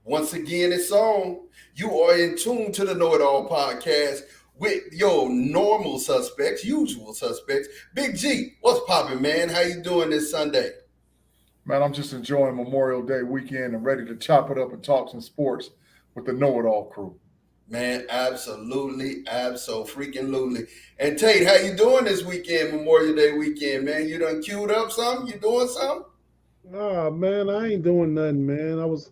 Once again, it's on. You are in tune to the Know It All podcast with your normal suspects, usual suspects. Big G, what's popping, man? How you doing this Sunday? Man, I'm just enjoying Memorial Day weekend and ready to chop it up and talk some sports with the Know It All crew. Man, absolutely, absolutely. And Tate, how you doing this weekend, Memorial Day weekend, man? You done queued up something? You doing something? Nah, man, I ain't doing nothing, man. I was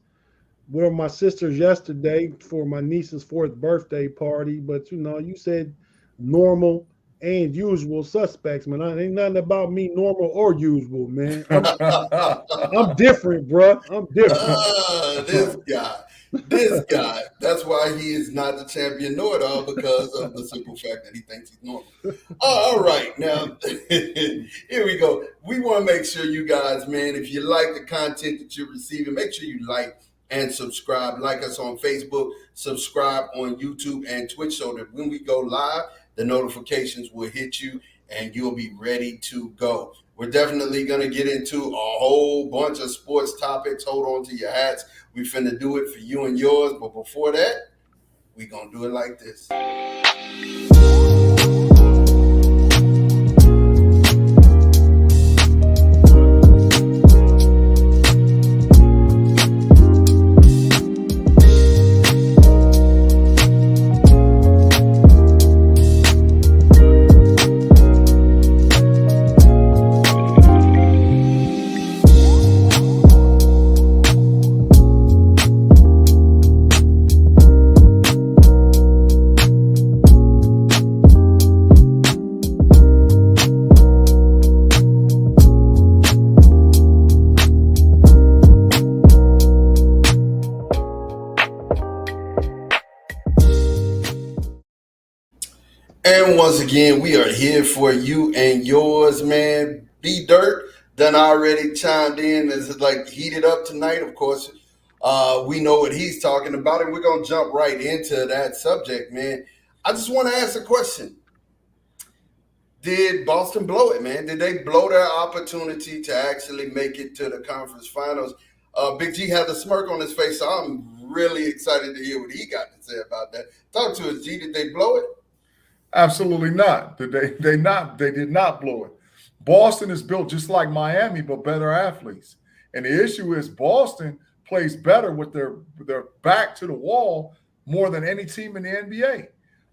with my sisters yesterday for my niece's fourth birthday party, but you said normal and usual suspects, man. I ain't nothing about me normal or usual, man. I'm different, bruh. I'm different. This guy. This guy. That's why he is not the champion know-it-all, because of the simple fact that he thinks he's normal. All right. Now, here we go. We want to make sure you guys, man, if you like the content that you're receiving, make sure you like and subscribe. Like us on Facebook, subscribe on YouTube and Twitch so that when we go live, the notifications will hit you and you'll be ready to go. We're definitely going to get into a whole bunch of sports topics. Hold on to your hats. We finna do it for you and yours. But before that, we going to do it like this. And once again, we are here for you and yours, man. B Dirt done already chimed in. It's like heated up tonight, of course. We know what he's talking about, and we're going to jump right into that subject, man. I just want to ask a question. Did Boston blow it, man? Did they blow their opportunity to actually make it to the conference finals? Big G had a smirk on his face, so I'm really excited to hear what he got to say about that. Talk to us, G. Did they blow it? Absolutely not. They did not blow it. Boston is built just like Miami, but better athletes. And the issue is Boston plays better with their back to the wall more than any team in the NBA.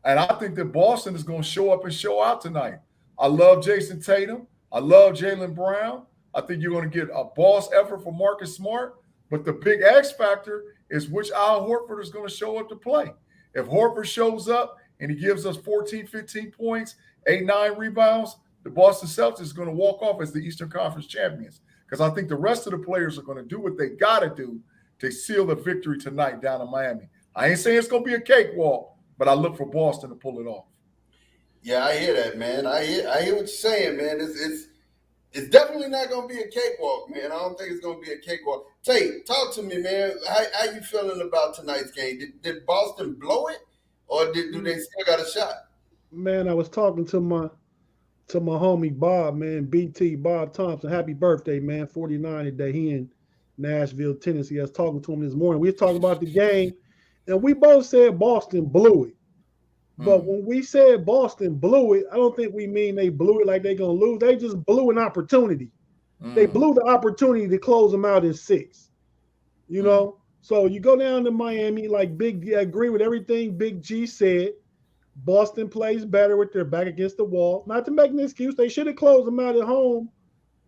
And I think that Boston is going to show up and show out tonight. I love Jason Tatum. I love Jaylen Brown. I think you're going to get a boss effort from Marcus Smart. But the big X factor is which Al Horford is going to show up to play. If Horford shows up and he gives us 14, 15 points, 8, 9 rebounds, the Boston Celtics is going to walk off as the Eastern Conference champions. Because I think the rest of the players are going to do what they got to do to seal the victory tonight down in Miami. I ain't saying it's going to be a cakewalk, but I look for Boston to pull it off. Yeah, I hear that, man. I hear what you're saying, man. It's definitely not going to be a cakewalk, man. I don't think it's going to be a cakewalk. Tate, talk to me, man. How you feeling about tonight's game? Did Boston blow it, or do they still got a shot? Man, I was talking to my homie Bob, man, BT Bob Thompson. Happy birthday, man. 49 today. He in Nashville, Tennessee. I was talking to him this morning. We was talking about the game, and we both said Boston blew it. But when we said Boston blew it, I don't think we mean they blew it like they're going to lose. They just blew an opportunity. They blew the opportunity to close them out in 6. You know? So you go down to Miami, like I agree with everything Big G said. Boston plays better with their back against the wall. Not to make an excuse, they should have closed them out at home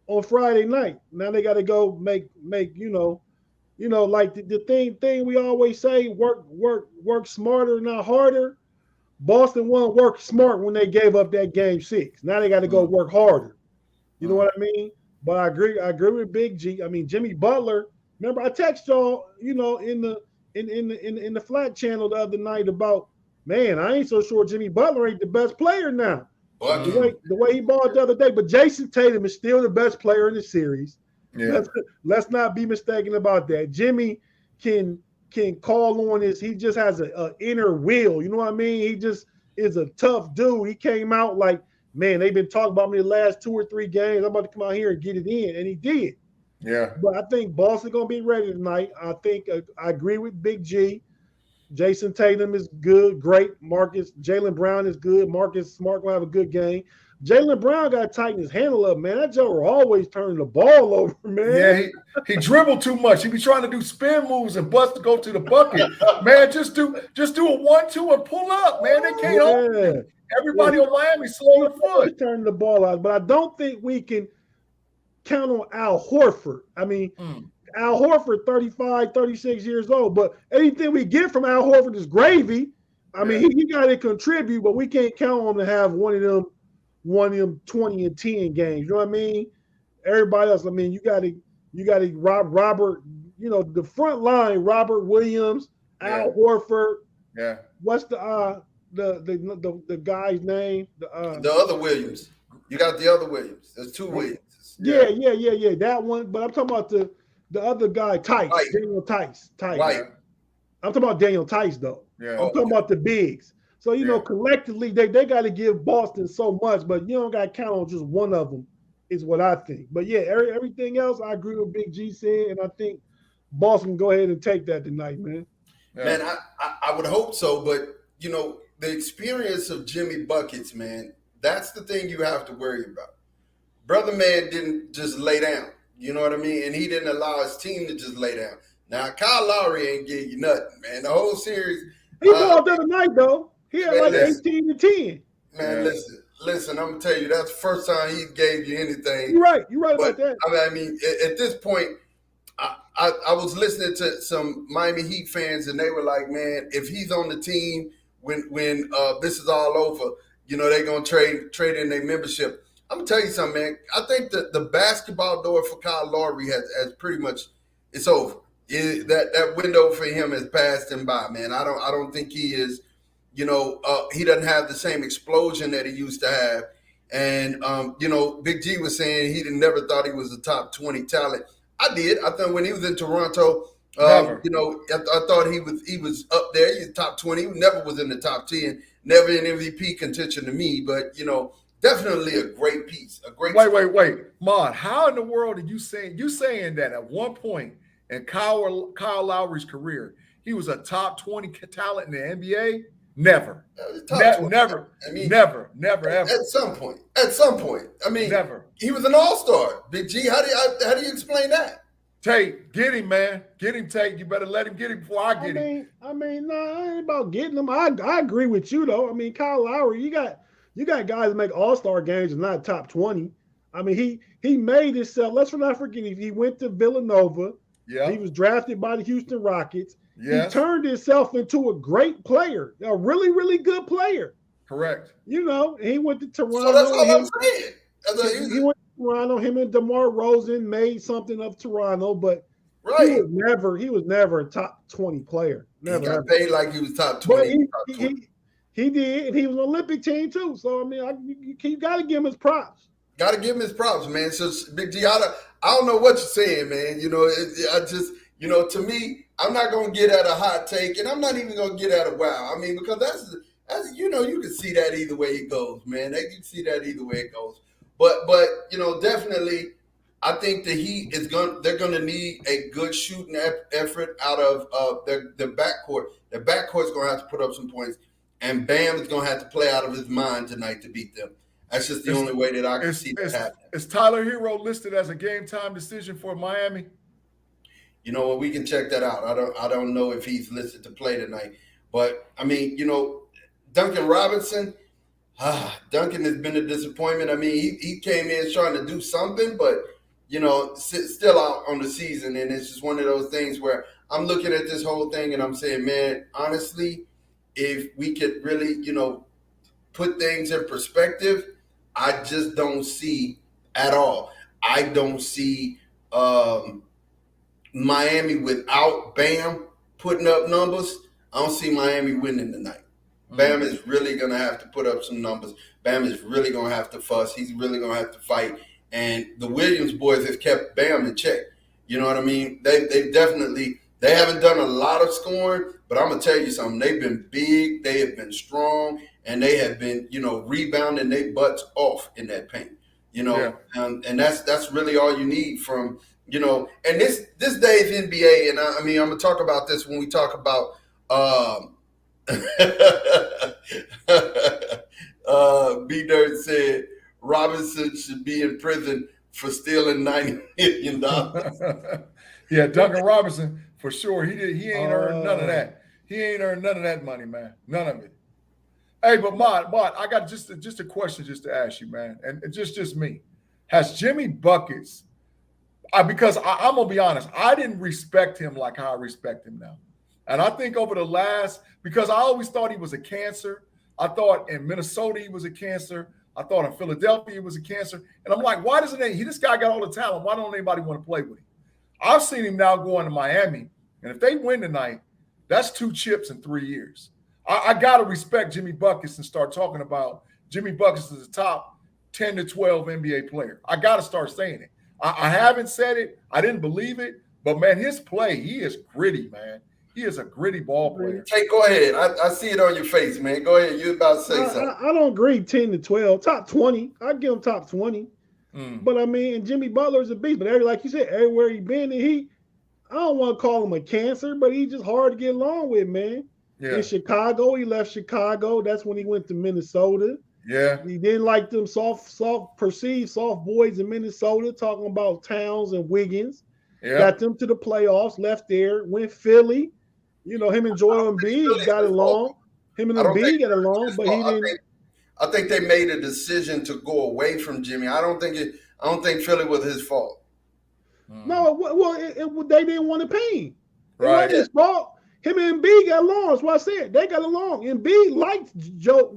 on Friday night. Now they got to go make like the thing we always say, work smarter, not harder. Boston won work smart when they gave up that game 6. Now they got to go work harder. You know what I mean? But I agree with Big G. I mean, Jimmy Butler. Remember, I texted y'all, in the flat channel the other night about, man, I ain't so sure Jimmy Butler ain't the best player now. The way he balled the other day. But Jason Tatum is still the best player in the series. Yeah. Let's not be mistaken about that. Jimmy can call on his. He just has a inner will. You know what I mean? He just is a tough dude. He came out like, man, they've been talking about me the last 2 or 3 games. I'm about to come out here and get it in, and he did. Yeah. But I think Boston gonna be ready tonight. I think I agree with Big G. Jason Tatum is good, great. Jalen Brown is good. Marcus Smart will have a good game. Jalen Brown got to tighten his handle up, man. That Joker always turning the ball over, man. Yeah, he dribbled too much. He be trying to do spin moves and bust to go to the bucket. Man, just do a 1-2 and pull up, man. They can't hold you. Everybody on Miami slow the foot. Turning the ball out, but I don't think we can count on Al Horford. I mean, Al Horford, 35, 36 years old, but anything we get from Al Horford is gravy. I mean, he got to contribute, but we can't count on him to have one of them 20 and 10 games. You know what I mean? Everybody else, I mean, you got to Robert, you know, the front line, Robert Williams, Al Horford. Yeah. What's the guy's name? The other Williams. You got the other Williams. There's two Williams. Yeah. That one. But I'm talking about the other guy, Tice, Daniel Tice. Right. I'm talking about Daniel Tice, though. Yeah. I'm talking about the bigs. So, you know, collectively, they got to give Boston so much, but you don't got to count on just one of them, is what I think. But, yeah, everything else, I agree with Big G said, and I think Boston can go ahead and take that tonight, man. Yeah. Man, I would hope so, but, you know, the experience of Jimmy Buckets, man, that's the thing you have to worry about. Brother man didn't just lay down, you know what I mean? And he didn't allow his team to just lay down. Now, Kyle Lowry ain't getting you nothing, man. The whole series. He balled the other night, though. He had like 18 to 10. Man, listen, I'm going to tell you, that's the first time he gave you anything. You're right about that. I mean, at this point, I was listening to some Miami Heat fans, and they were like, man, if he's on the team when this is all over, you know, they're going to trade in their membership. I'm going to tell you something, man. I think that the basketball door for Kyle Lowry has pretty much – it's over. That window for him has passed him by, man. I don't think he is, you know, he doesn't have the same explosion that he used to have. And, you know, Big G was saying he never thought he was a top 20 talent. I did. I thought when he was in Toronto, you know, I thought he was up there. He was top 20. He never was in the top 10. Never in MVP contention to me. But, you know, definitely a great piece. Wait. Mon, how in the world are you saying that at one point in Kyle Lowry's career, he was a top 20 talent in the NBA? Never. Never. I mean, never, ever. At some point. I mean, never. He was an all-star. Big G, how do you explain that? Tate, get him, man. Get him, Tate. You better let him get him before I get him. I mean, no, it ain't about getting him. I agree with you, though. I mean, Kyle Lowry, you got guys that make all-star games and not top 20. I mean, he made himself. Let's not forget, he went to Villanova. Yeah. He was drafted by the Houston Rockets. Yes. He turned himself into a great player, a really, really good player. Correct. You know, he went to Toronto. So that's all I'm saying. He went to Toronto. Him and DeMar Rosen made something of Toronto, but he was never a top 20 player. Never. He got paid like he was top 20. But he did, and he was an Olympic team too. So I mean, you got to give him his props. Got to give him his props, man. So Big G, I don't know what you're saying, man. You know, I just, you know, to me, I'm not gonna get at a hot take, and I'm not even gonna get at a wow. I mean, because that's you know, you can see that either way it goes, man. They can see that either way it goes. But you know, definitely, I think the Heat they're gonna need a good shooting effort out of their backcourt. Their backcourt's gonna have to put up some points, and Bam is gonna have to play out of his mind tonight to beat them. That's just the only way that I can see that happening. Is Tyler Hero listed as a game time decision for Miami? You know what? We can check that out. I don't know if he's listed to play tonight, but I mean, you know, Duncan Robinson. Duncan has been a disappointment. I mean, he came in trying to do something, but you know, still out on the season, and it's just one of those things where I'm looking at this whole thing and I'm saying, man, honestly, if we could really, you know, put things in perspective, I just don't see at all. I don't see Miami without Bam putting up numbers. I don't see Miami winning tonight. Bam is really going to have to put up some numbers. Bam is really going to have to fuss. He's really going to have to fight. And the Williams boys have kept Bam in check. You know what I mean? They definitely – they haven't done a lot of scoring, but I'm going to tell you something. They've been big. They have been strong. And they have been, you know, rebounding their butts off in that paint, you know, and that's really all you need from And this day's NBA, and I mean, I'm gonna talk about this when we talk about B Dirt said Robinson should be in prison for stealing $90 million. Yeah, Duncan Robinson for sure. He ain't earned none of that. He ain't earned none of that money, man. None of it. Hey, but Mott, I got just a question just to ask you, man, and just me. Has Jimmy Buckets? Because I'm gonna be honest, I didn't respect him like how I respect him now, and I think over the last, because I always thought he was a cancer. I thought in Minnesota he was a cancer. I thought in Philadelphia he was a cancer, and I'm like, why doesn't this guy got all the talent? Why don't anybody want to play with him? I've seen him now going to Miami, and if they win tonight, that's 2 chips in 3 years. I got to respect Jimmy Buckets and start talking about Jimmy Buckets as a top 10 to 12 NBA player. I got to start saying it. I haven't said it. I didn't believe it. But, man, his play, he is gritty, man. He is a gritty ball player. Hey, go ahead. I see it on your face, man. Go ahead. You about to say something. I don't agree 10 to 12. Top 20. I'd give him top 20. But, I mean, and Jimmy Butler's a beast. But, like you said, everywhere he's been, and I don't want to call him a cancer, but he's just hard to get along with, man. Yeah. In Chicago, he left Chicago. That's when he went to Minnesota. Yeah. He didn't like them perceived soft boys in Minnesota, talking about Towns and Wiggins. Yeah. Got them to the playoffs, left there, went Philly. Him and Joel Embiid got along. Him and Embiid got along, but he didn't. I think they made a decision to go away from Jimmy. I don't think Philly was his fault. No, well, they didn't want to pay him. It wasn't his fault. Him and Embiid got along. That's what I said. They got along. Embiid liked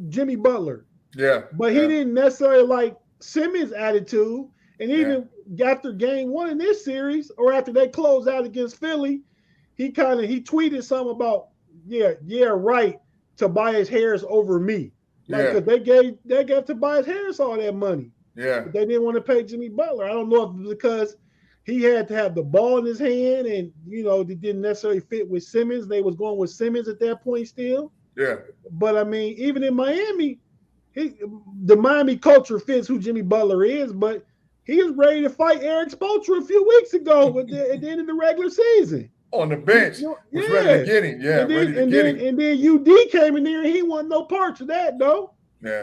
Jimmy Butler. Yeah. But he didn't necessarily like Simmons' attitude. And even after game 1 in this series, or after they closed out against Philly, he tweeted something about, right, Tobias Harris over me. Because they gave Tobias Harris all that money. Yeah. But they didn't want to pay Jimmy Butler. I don't know if it's because he had to have the ball in his hand, and it didn't necessarily fit with Simmons. They was going with Simmons at that point still. Yeah. But I mean, even in Miami, the Miami culture fits who Jimmy Butler is. But he was ready to fight Eric Spoelstra a few weeks ago at the end of the regular season. On the bench, was ready to get him. Yeah, and then UD came in there, and he wasn't no parts of that, though. Yeah.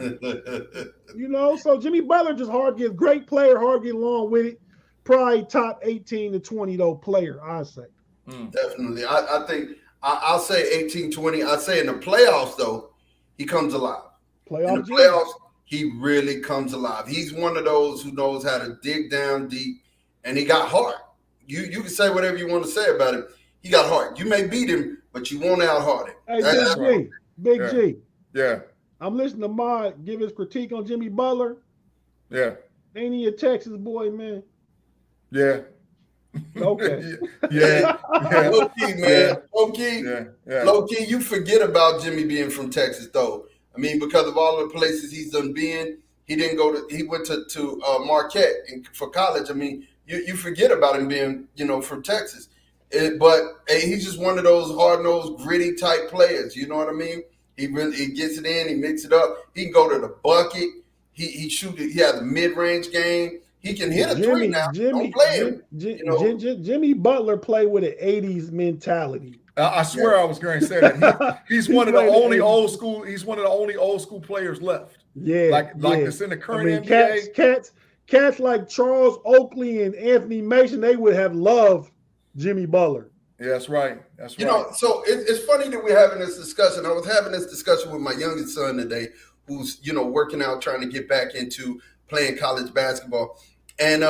So Jimmy Butler just hard to get, great player, hard to get along with it. Probably top 18 to 20 though player, I say. Definitely. I think I'll say 18, 20. I say in the playoffs though, he comes alive. In the playoffs, he really comes alive. He's one of those who knows how to dig down deep, and he got heart. You can say whatever you want to say about him. He got heart. You may beat him, but you won't out-heart him. Hey, Big G. Yeah. I'm listening to Mod give his critique on Jimmy Butler. Yeah. Ain't he a Texas boy, man? Yeah. Okay. Yeah. Low key, man. Yeah. Low key. Yeah. Low key, you forget about Jimmy being from Texas, though. I mean, because of all the places he's done been, he went to Marquette for college. I mean, you forget about him being, from Texas. But he's just one of those hard-nosed, gritty type players. You know what I mean? He gets it in, he mixes it up. He can go to the bucket. He shoot it. He has a mid-range game. He can hit a three now. Don't play him. Jimmy Butler played with an 80s mentality. I swear I was going to say that. He's one of the only old school. He's one of the only old school players left. Yeah, like this in the current NBA. Cats like Charles Oakley and Anthony Mason, they would have loved Jimmy Butler. Yeah, that's right. That's right. So it's funny that we're having this discussion. I was having this discussion with my youngest son today, who's working out, trying to get back into playing college basketball, and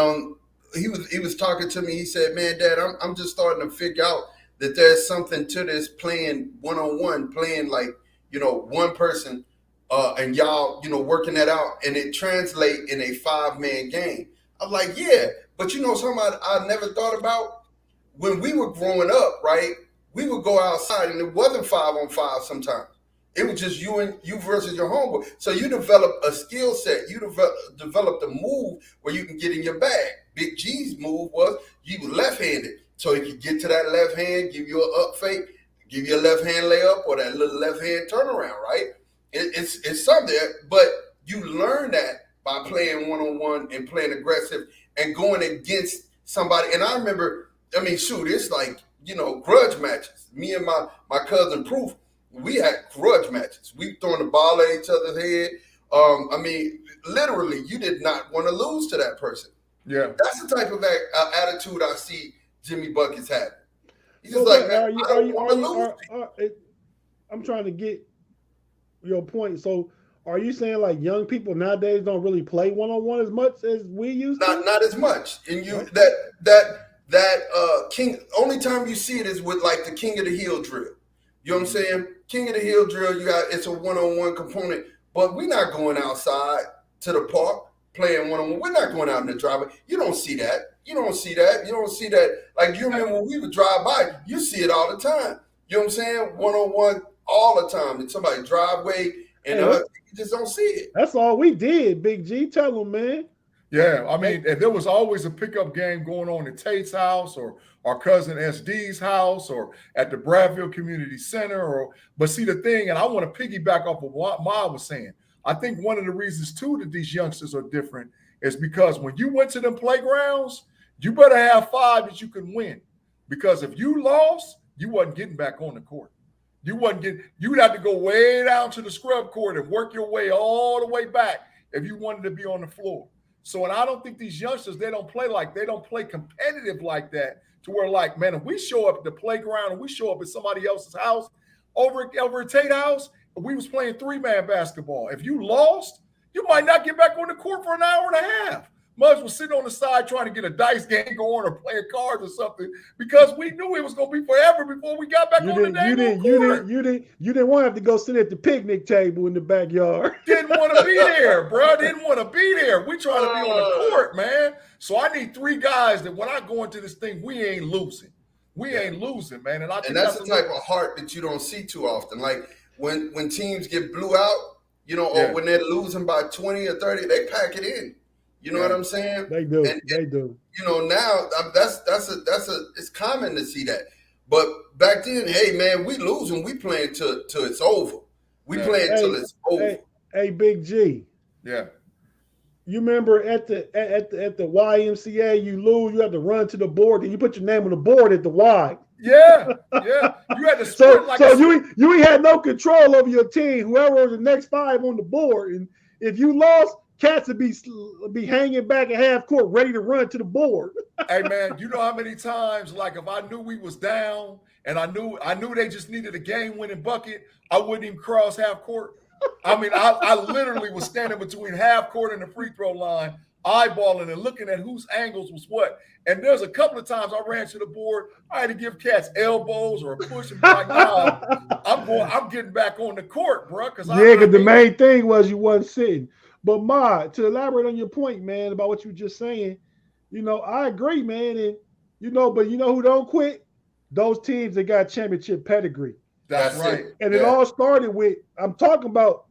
he was talking to me. He said, "Man, Dad, I'm just starting to figure out that there's something to this playing one-on-one, playing like one person, and y'all working that out, and it translate in a 5-man game." I'm like, "Yeah, but something I never thought about." When we were growing up, right, we would go outside and it wasn't 5-on-5 sometimes. It was just you versus your homeboy. So you develop a skill set. You developed a move where you can get in your bag. Big G's move was you were left-handed. So he could get to that left hand, give you an up fake, give you a left hand layup or that little left hand turnaround, right? It's something, but you learn that by playing one-on-one and playing aggressive and going against somebody. And I remember, I mean, shoot, it's like, grudge matches. Me and my cousin Proof, we had grudge matches. We throwing the ball at each other's head. I mean, literally, you did not want to lose to that person. Yeah. That's the type of attitude I see Jimmy Buckets having. He's just like, man, I don't want to lose. I'm trying to get your point. So, are you saying like young people nowadays don't really play one-on-one as much as we used to? Not as much. And you king. Only time you see it is with like the King of the Hill drill. You know what I'm saying? King of the Hill drill. It's a one-on-one component, but we're not going outside to the park playing one-on-one. We're not going out in the driveway. You don't see that. You don't see that. Like, you remember when we would drive by, you see it all the time. You know what I'm saying? One-on-one all the time. In somebody's driveway, and you just don't see it. That's all we did, Big G. Tell them, man. Yeah, I mean, there was always a pickup game going on at Tate's house or our cousin SD's house or at the Bradville Community Center. But see, the thing, and I want to piggyback off of what Ma was saying, I think one of the reasons, too, that these youngsters are different is because when you went to them playgrounds, you better have 5 that you can win. Because if you lost, you wasn't getting back on the court. You'd have to go way down to the scrub court and work your way all the way back if you wanted to be on the floor. So, and I don't think these youngsters, they don't play competitive like that to where, like, man, if we show up at the playground and we show up at somebody else's house over at Tate House, we was playing 3-man basketball. If you lost, you might not get back on the court for an hour and a half. Muggs was sitting on the side trying to get a dice game going or playing cards or something because we knew it was going to be forever before we got back on the court. You didn't want to have to go sit at the picnic table in the backyard. Didn't want to be there, bro. Didn't want to be there. We trying to be on the court, man. So I need 3 guys that when I go into this thing, we ain't losing. We ain't losing, man. And that's the type of heart that you don't see too often. Like when teams get blew out, or when they're losing by 20 or 30, they pack it in. You know what I'm saying? They do. They do. Now it's common to see that. But back then, hey man, we losing, we playing till it's over. We playing till it's over. Hey, Big G. Yeah. You remember at the YMCA, you lose, you have to run to the board, and you put your name on the board at the Y. Yeah. You had to sprint you ain't had no control over your team. Whoever was the next 5 on the board, and if you lost, cats would be hanging back at half court, ready to run to the board. Hey man, you know how many times, like if I knew we was down and I knew they just needed a game-winning bucket, I wouldn't even cross half court. I mean, I literally was standing between half court and the free throw line, eyeballing and looking at whose angles was what. And there's a couple of times I ran to the board, I had to give cats elbows or a push and be like, nah, I'm getting back on the court, bro. Because the main thing was you wasn't sitting. But Ma, to elaborate on your point, man, about what you were just saying, I agree, man. And but you know who don't quit? Those teams that got championship pedigree. That's right. And it all started with, I'm talking about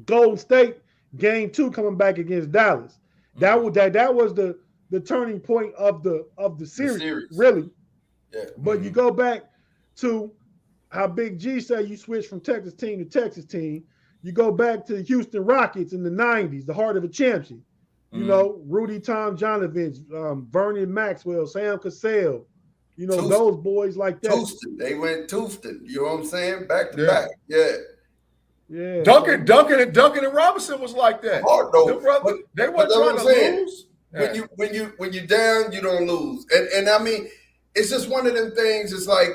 Golden State game 2 coming back against Dallas. That was the turning point of the series, really. Yeah. But you go back to how Big G said you switched from Texas team to Texas team. You go back to the Houston Rockets in the 90s, the heart of a champion. Rudy Tom Jonovich, Vernon Maxwell, Sam Cassell, those boys like that. Touston. They went Touston. You know what I'm saying? Back to back. Yeah. Yeah. Duncan and Robinson was like that. Hard though. They weren't trying to lose. When you down, you don't lose. And I mean, it's just one of them things. It's like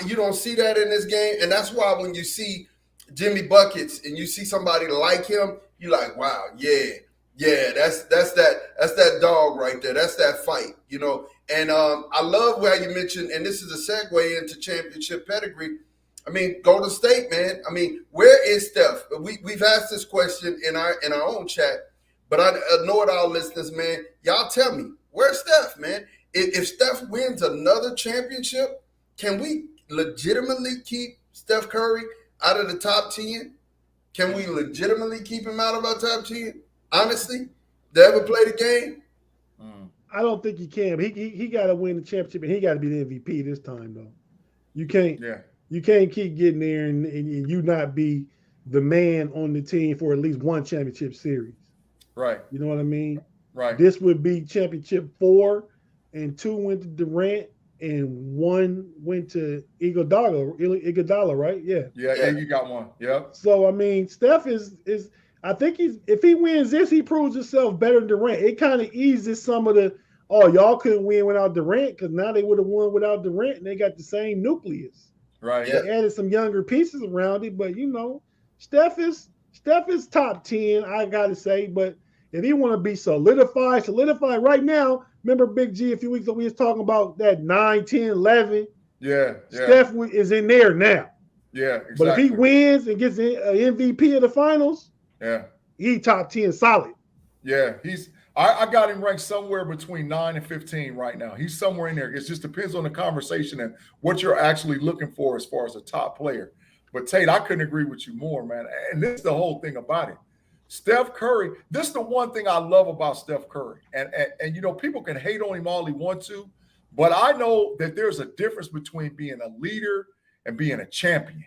you don't see that in this game, and that's why when you see Jimmy Buckets and you see somebody like him, you're like, wow, yeah, that's that dog right there. That's that fight, And I love how you mentioned, and this is a segue into championship pedigree. I mean, Golden State, man. I mean, where is Steph? We've asked this question in our own chat, but I know it all, listeners, man. Y'all tell me, where's Steph, man? If Steph wins another championship, can we legitimately keep Steph Curry out of the top 10? Can we legitimately keep him out of our top 10? Honestly, they ever play the game? I don't think he can. But he got to win the championship, and he got to be the MVP this time, though. You can't. Yeah. You can't keep getting there and you not be the man on the team for at least one championship series. Right. You know what I mean? Right. This would be championship 4, and 2 went to Durant, and 1 went to Iguodala, right? Yeah. Yeah, Yeah. you got one. Yep. So I mean, Steph is I think if he wins this, he proves himself better than Durant. It kind of eases some of the y'all couldn't win without Durant, because now they would have won without Durant, and they got the same nucleus. Right. Yeah. They added some younger pieces around it, but Steph is top 10, I gotta say. But if he want to be solidified right now, remember Big G a few weeks ago, we was talking about that 9, 10, 11. Yeah. Yeah. Steph is in there now. Yeah. Exactly. But if he wins and gets an MVP of the finals, yeah, he top 10 solid. Yeah, I got him ranked somewhere between 9 and 15 right now. He's somewhere in there. It just depends on the conversation and what you're actually looking for as far as a top player. But Tate, I couldn't agree with you more, man. And this is the whole thing about it. Steph Curry, this is the one thing I love about Steph Curry. And people can hate on him all they want to, but I know that there's a difference between being a leader and being a champion.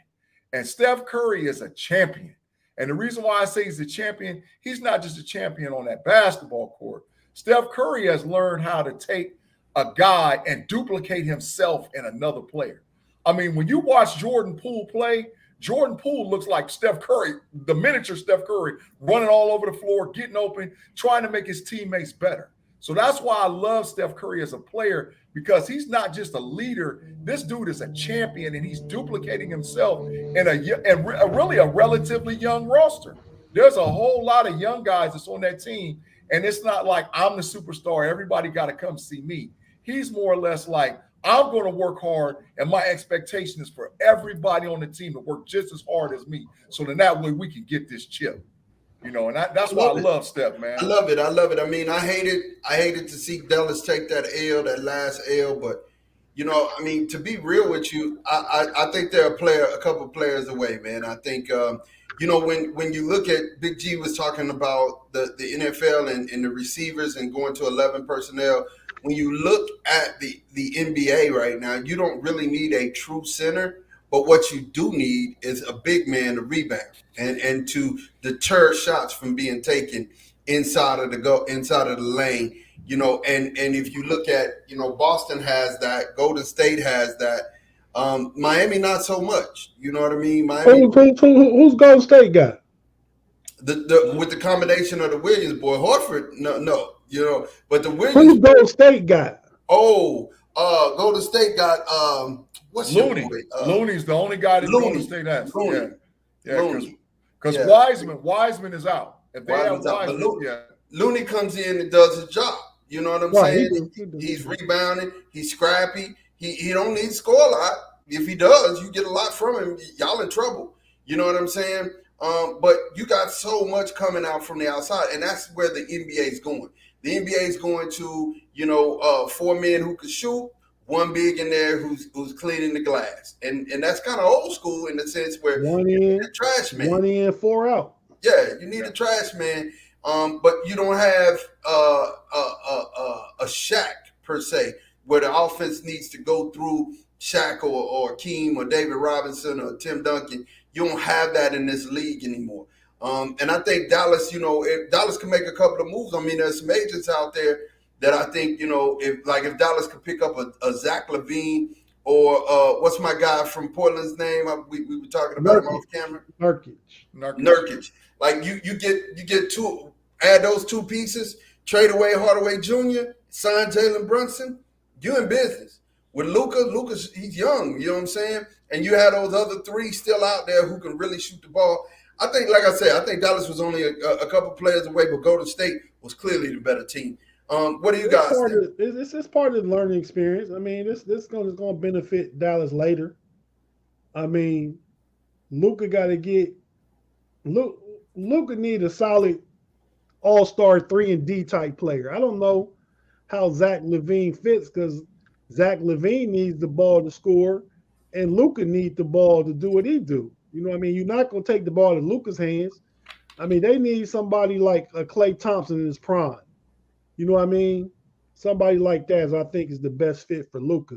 And Steph Curry is a champion. And the reason why I say he's a champion, he's not just a champion on that basketball court. Steph Curry has learned how to take a guy and duplicate himself in another player. I mean, when you watch Jordan Poole play, Jordan Poole looks like Steph Curry, the miniature Steph Curry, running all over the floor, getting open, trying to make his teammates better. So that's why I love Steph Curry as a player, because he's not just a leader. This dude is a champion, and he's duplicating himself in really a relatively young roster. There's a whole lot of young guys that's on that team, and it's not like I'm the superstar. Everybody got to come see me. He's more or less like, I'm going to work hard, and my expectation is for everybody on the team to work just as hard as me, so then that way we can get this chip. And that's why I love Steph, man. I love it. I mean, I hated to see Dallas take that last L, but to be real with you, I think they're a couple of players away, man. I think when you look at Big G was talking about the NFL and the receivers and going to 11 personnel. When you look at the NBA right now, you don't really need a true center. But what you do need is a big man to rebound and to deter shots from being taken inside of the lane. And if you look at, Boston has that, Golden State has that, Miami not so much. You know what I mean? Miami. Who's Golden State got? With the combination of the Williams boy, Horford, no. But the Williams. Who's Golden State got? Golden State got what's Looney. Your boy? Looney's the only guy that Golden State has. Looney. Yeah, because Yeah. Wiseman is out. If they have Wiseman, Looney comes in and does his job. You know what I'm saying? He He's rebounding. He's scrappy. He don't need to score a lot. If he does, you get a lot from him. Y'all in trouble. You know what I'm saying? But you got so much coming out from the outside, and that's where the NBA is going. The NBA is going to, 4 men who can shoot, 1 big in there who's cleaning the glass, and that's kind of old school in the sense where 1 in, a trash man, 1 in, 4 out. Yeah, you need a trash man, but you don't have a Shaq per se, where the offense needs to go through Shaq or Keem or David Robinson or Tim Duncan. You don't have that in this league anymore. And I think Dallas, if Dallas can make a couple of moves, I mean, there's some agents out there that I think, if Dallas could pick up a Zach LaVine or what's my guy from Portland's name? We were talking about him off camera. Nurkic. Like you get two, add those 2 pieces, trade away Hardaway Jr., sign Jalen Brunson, you in business. With Luka, he's young, you know what I'm saying? And you had those other 3 still out there who can really shoot the ball. I think, like I said, I think Dallas was only a couple players away, but Golden State was clearly the better team. What do you guys think? This is part of the learning experience. I mean, this is going to benefit Dallas later. I mean, Luka got to get Luka need a solid all-star 3-and-D type player. I don't know how Zach LaVine fits, because Zach LaVine needs the ball to score, and Luka needs the ball to do what he do. You know what I mean? You're not going to take the ball to Luka's hands. I mean, they need somebody like a Klay Thompson in his prime. You know what I mean? Somebody like that, I think, is the best fit for Luka.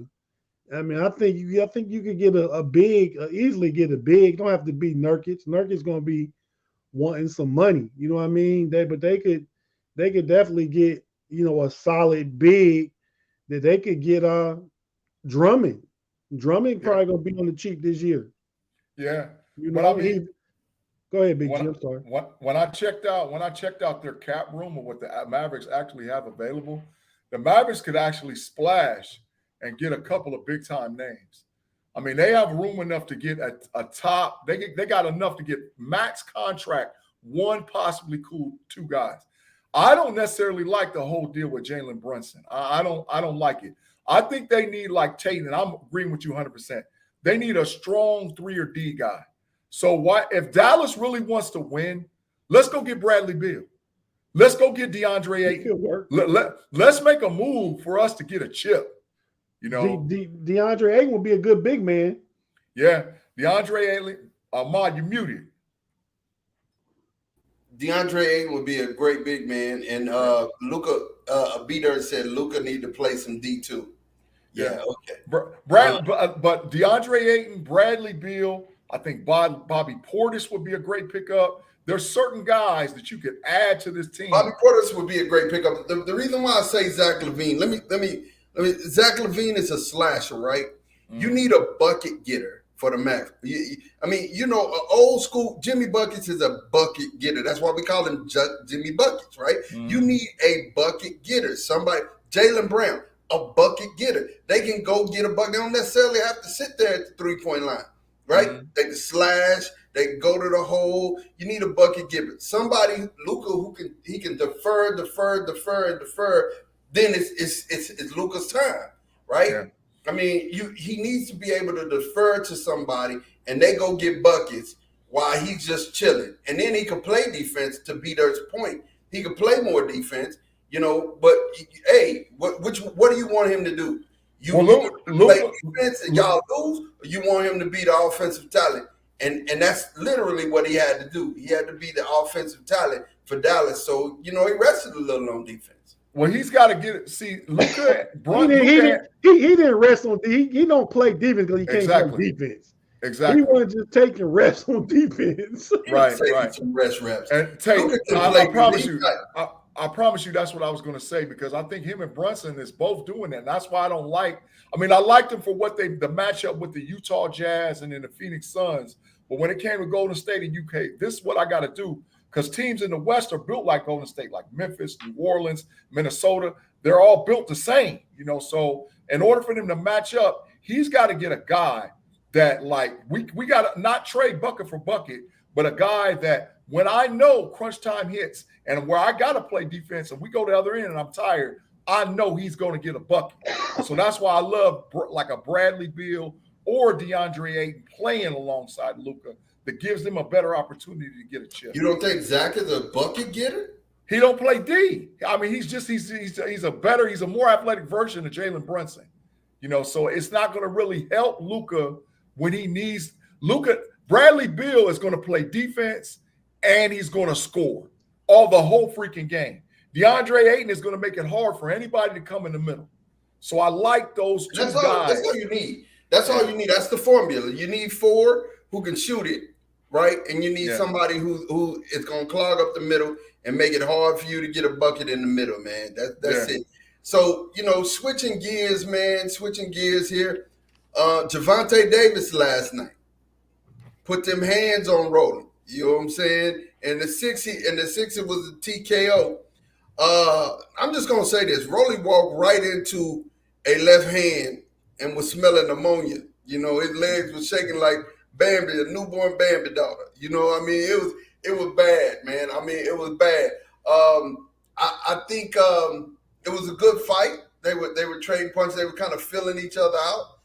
I mean, I think you could get a big, easily get a big. Don't have to be Nurkic. Nurkic's going to be wanting some money. You know what I mean? They could they could definitely get, a solid big that they could get Drummond. Drummond Yeah, probably gonna be on the cheap this year. yeah. But I mean, He go ahead, Big when G. I'm sorry. when I checked out their cap room or what the Mavericks actually have available, the Mavericks could actually splash and get a couple of big time names. I mean, they have room enough to get a top. They got enough to get max contract one, possibly cool two guys. I don't necessarily like the whole deal with Jalen Brunson. I don't like it. I think they need like Tate, and I'm agreeing with you 100%. They need a strong 3 or D guy. So why if Dallas really wants to win, let's go get Bradley Beal. Let's go get DeAndre Ayton. Let's make a move for us to get a chip. DeAndre Ayton will be a good big man. Yeah, DeAndre Ayton. Ahmad, you muted. DeAndre Ayton would be a great big man, and Luka Beater said Luka need to play some D2. Yeah, okay. But DeAndre Ayton, Bradley Beal, I think Bobby Portis would be a great pickup. There's certain guys that you could add to this team. Bobby Portis would be a great pickup. The reason why I say Zach LaVine, let me. Zach LaVine is a slasher, right? Mm-hmm. You need a bucket getter for the Mac. Old school Jimmy Buckets is a bucket getter. That's why we call him Jimmy Buckets, right? Mm-hmm. You need a bucket getter. Somebody, Jaylen Brown, a bucket getter. They can go get a bucket. They don't necessarily have to sit there at the 3-point line, right? Mm-hmm. They can slash. They can go to the hole. You need a bucket getter. Somebody, Luka, who can defer. Then it's Luka's time, right? Yeah. I mean, he needs to be able to defer to somebody, and they go get buckets while he's just chilling, and then he can play defense. To Beater's point, he can play more defense, But hey, what do you want him to do? You want him to play defense and y'all lose, or you want him to be the offensive talent? And that's literally what he had to do. He had to be the offensive talent for Dallas. So he rested a little on defense. Well, he's got to get it. See, Luka, he didn't rest on. He don't play defense because he can't play defense. Exactly. He wasn't just taking rest on defense. Right. Some rest reps. And I promise you. I promise you that's what I was going to say, because I think him and Brunson is both doing that. And that's why I don't like. I mean, I liked them for the matchup with the Utah Jazz and then the Phoenix Suns. But when it came to Golden State and UK, this is what I got to do. Because teams in the West are built like Golden State, like Memphis, New Orleans, Minnesota. They're all built the same, So in order for them to match up, he's got to get a guy that, like, we got to not trade bucket for bucket, but a guy that when I know crunch time hits and where I got to play defense and we go to the other end and I'm tired, I know he's going to get a bucket. So that's why I love like a Bradley Beal or DeAndre Ayton playing alongside Luka. That gives them a better opportunity to get a chip. You don't think Zach is a bucket getter? He don't play D. I mean, he's a more athletic version of Jalen Brunson. So it's not going to really help Luka when he needs Luka. Bradley Beal is going to play defense and he's going to score the whole freaking game. DeAndre Ayton is going to make it hard for anybody to come in the middle. So I like those two guys. That's all you need. That's all you need. That's the formula. You need 4 who can shoot it. Right, and you need somebody who is going to clog up the middle and make it hard for you to get a bucket in the middle, man. That's it. So, switching gears here. Javonte Davis last night put them hands on Rolling. You know what I'm saying? And the six was a TKO. I'm just gonna say this: Rolly walked right into a left hand and was smelling ammonia. His legs were shaking like Bambi, a newborn Bambi daughter. It was bad, man. It was bad. I think it was a good fight. They were trading punches. They were kind of filling each other out.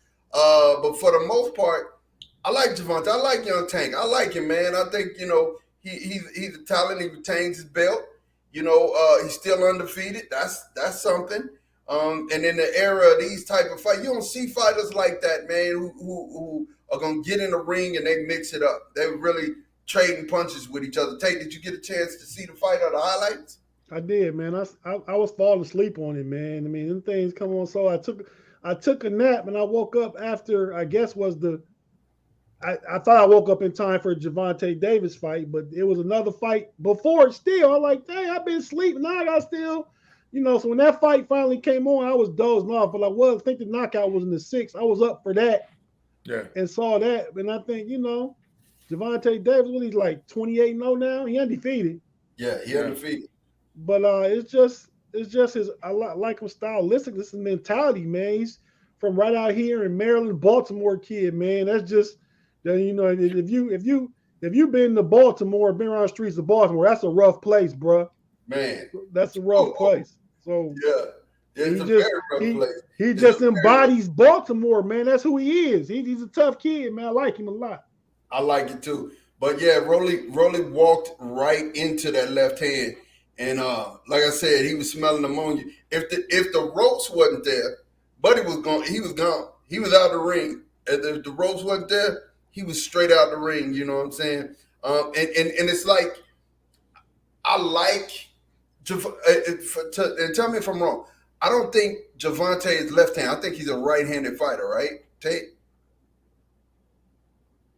But for the most part, I like Javonte. I like Young Tank. I like him, man. I think he's a talent. He retains his belt. He's still undefeated. That's something. And in the era of these type of fights, you don't see fighters like that, man, who are going to get in the ring and they mix it up. They were really trading punches with each other. Tate, did you get a chance to see the fight or the highlights? I did, man. I was falling asleep on it, man. Them things come on. So I took a nap and I woke up after, I guess, was the I thought I woke up in time for a Javante Davis fight, but it was another fight before it still. I'm like, dang, I've been sleeping. Now I got still, so when that fight finally came on, I was dozing off. But I think the knockout was in the sixth. I was up for that Yeah. and saw that. And I think, Javante Davis, what he's like 28-0 now? He undefeated. Yeah, he undefeated. But it's just his I like him stylistic. This is mentality, man. He's from right out here in Maryland, Baltimore kid, man. That's just if you've been to Baltimore, been around the streets of Baltimore, that's a rough place, bro. Man, that's a rough place. So yeah, it's a very rough place. He just embodies Baltimore, man. That's who he is. He's a tough kid, man. I like him a lot. I like it too. But yeah, Rolly walked right into that left hand, and like I said, he was smelling ammonia. If the ropes wasn't there, Buddy was gone. He was gone. He was out of the ring. If the ropes wasn't there, he was straight out the ring. You know what I'm saying? And it's like I like. And tell me if I'm wrong. I don't think Javante is left hand. I think he's a right-handed fighter, right? Tate?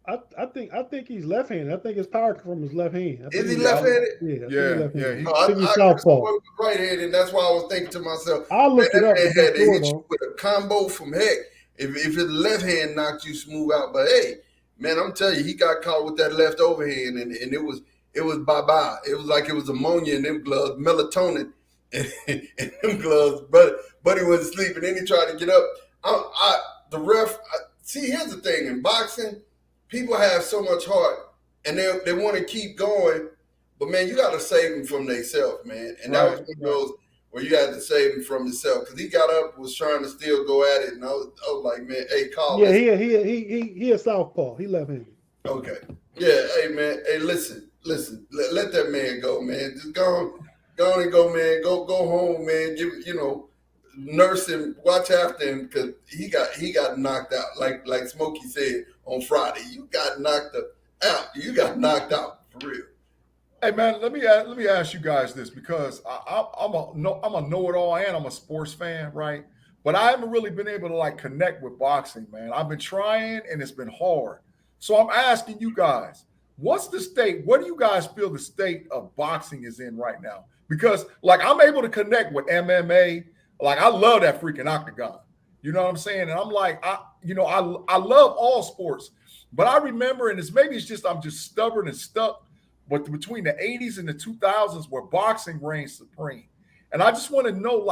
I think he's left-handed. I think his power comes from his left hand. Is he left-handed? Yeah. I think he's southpaw. Right-handed. That's why I was thinking to myself. I'll look it up. Had to hit you with a combo from heck. If his left hand knocked you smooth out, but hey, man, I'm telling you, he got caught with that left overhand, and it was bye-bye. It was like it was ammonia in them gloves, melatonin in them gloves. But he wasn't sleeping. Then he tried to get up. The ref. See, here's the thing in boxing. People have so much heart, and they want to keep going, but man, you got to save them from themselves, man. And that was one of those where you had to save him from himself because he got up, was trying to still go at it, and I was like, man, hey, call. Yeah, he a southpaw. He left-handed. Okay. Yeah, hey man, hey, listen, let that man go, man. Just go on and go, man. Go home, man. Nurse him, watch after him because he got knocked out. Like Smokey said on Friday, you got knocked out. You got knocked out for real. Hey man, let me ask you guys this because I'm a know-it-all and I'm a sports fan, right? But I haven't really been able to connect with boxing, man. I've been trying and it's been hard. So I'm asking you guys, what's the state? What do you guys feel the state of boxing is in right now? Because I'm able to connect with MMA. I love that freaking octagon. You know what I'm saying? And I'm I love all sports, but I remember, and it's just I'm just stubborn and stuck. But between the 80s and the 2000s, where boxing reigned supreme, and I just want to know,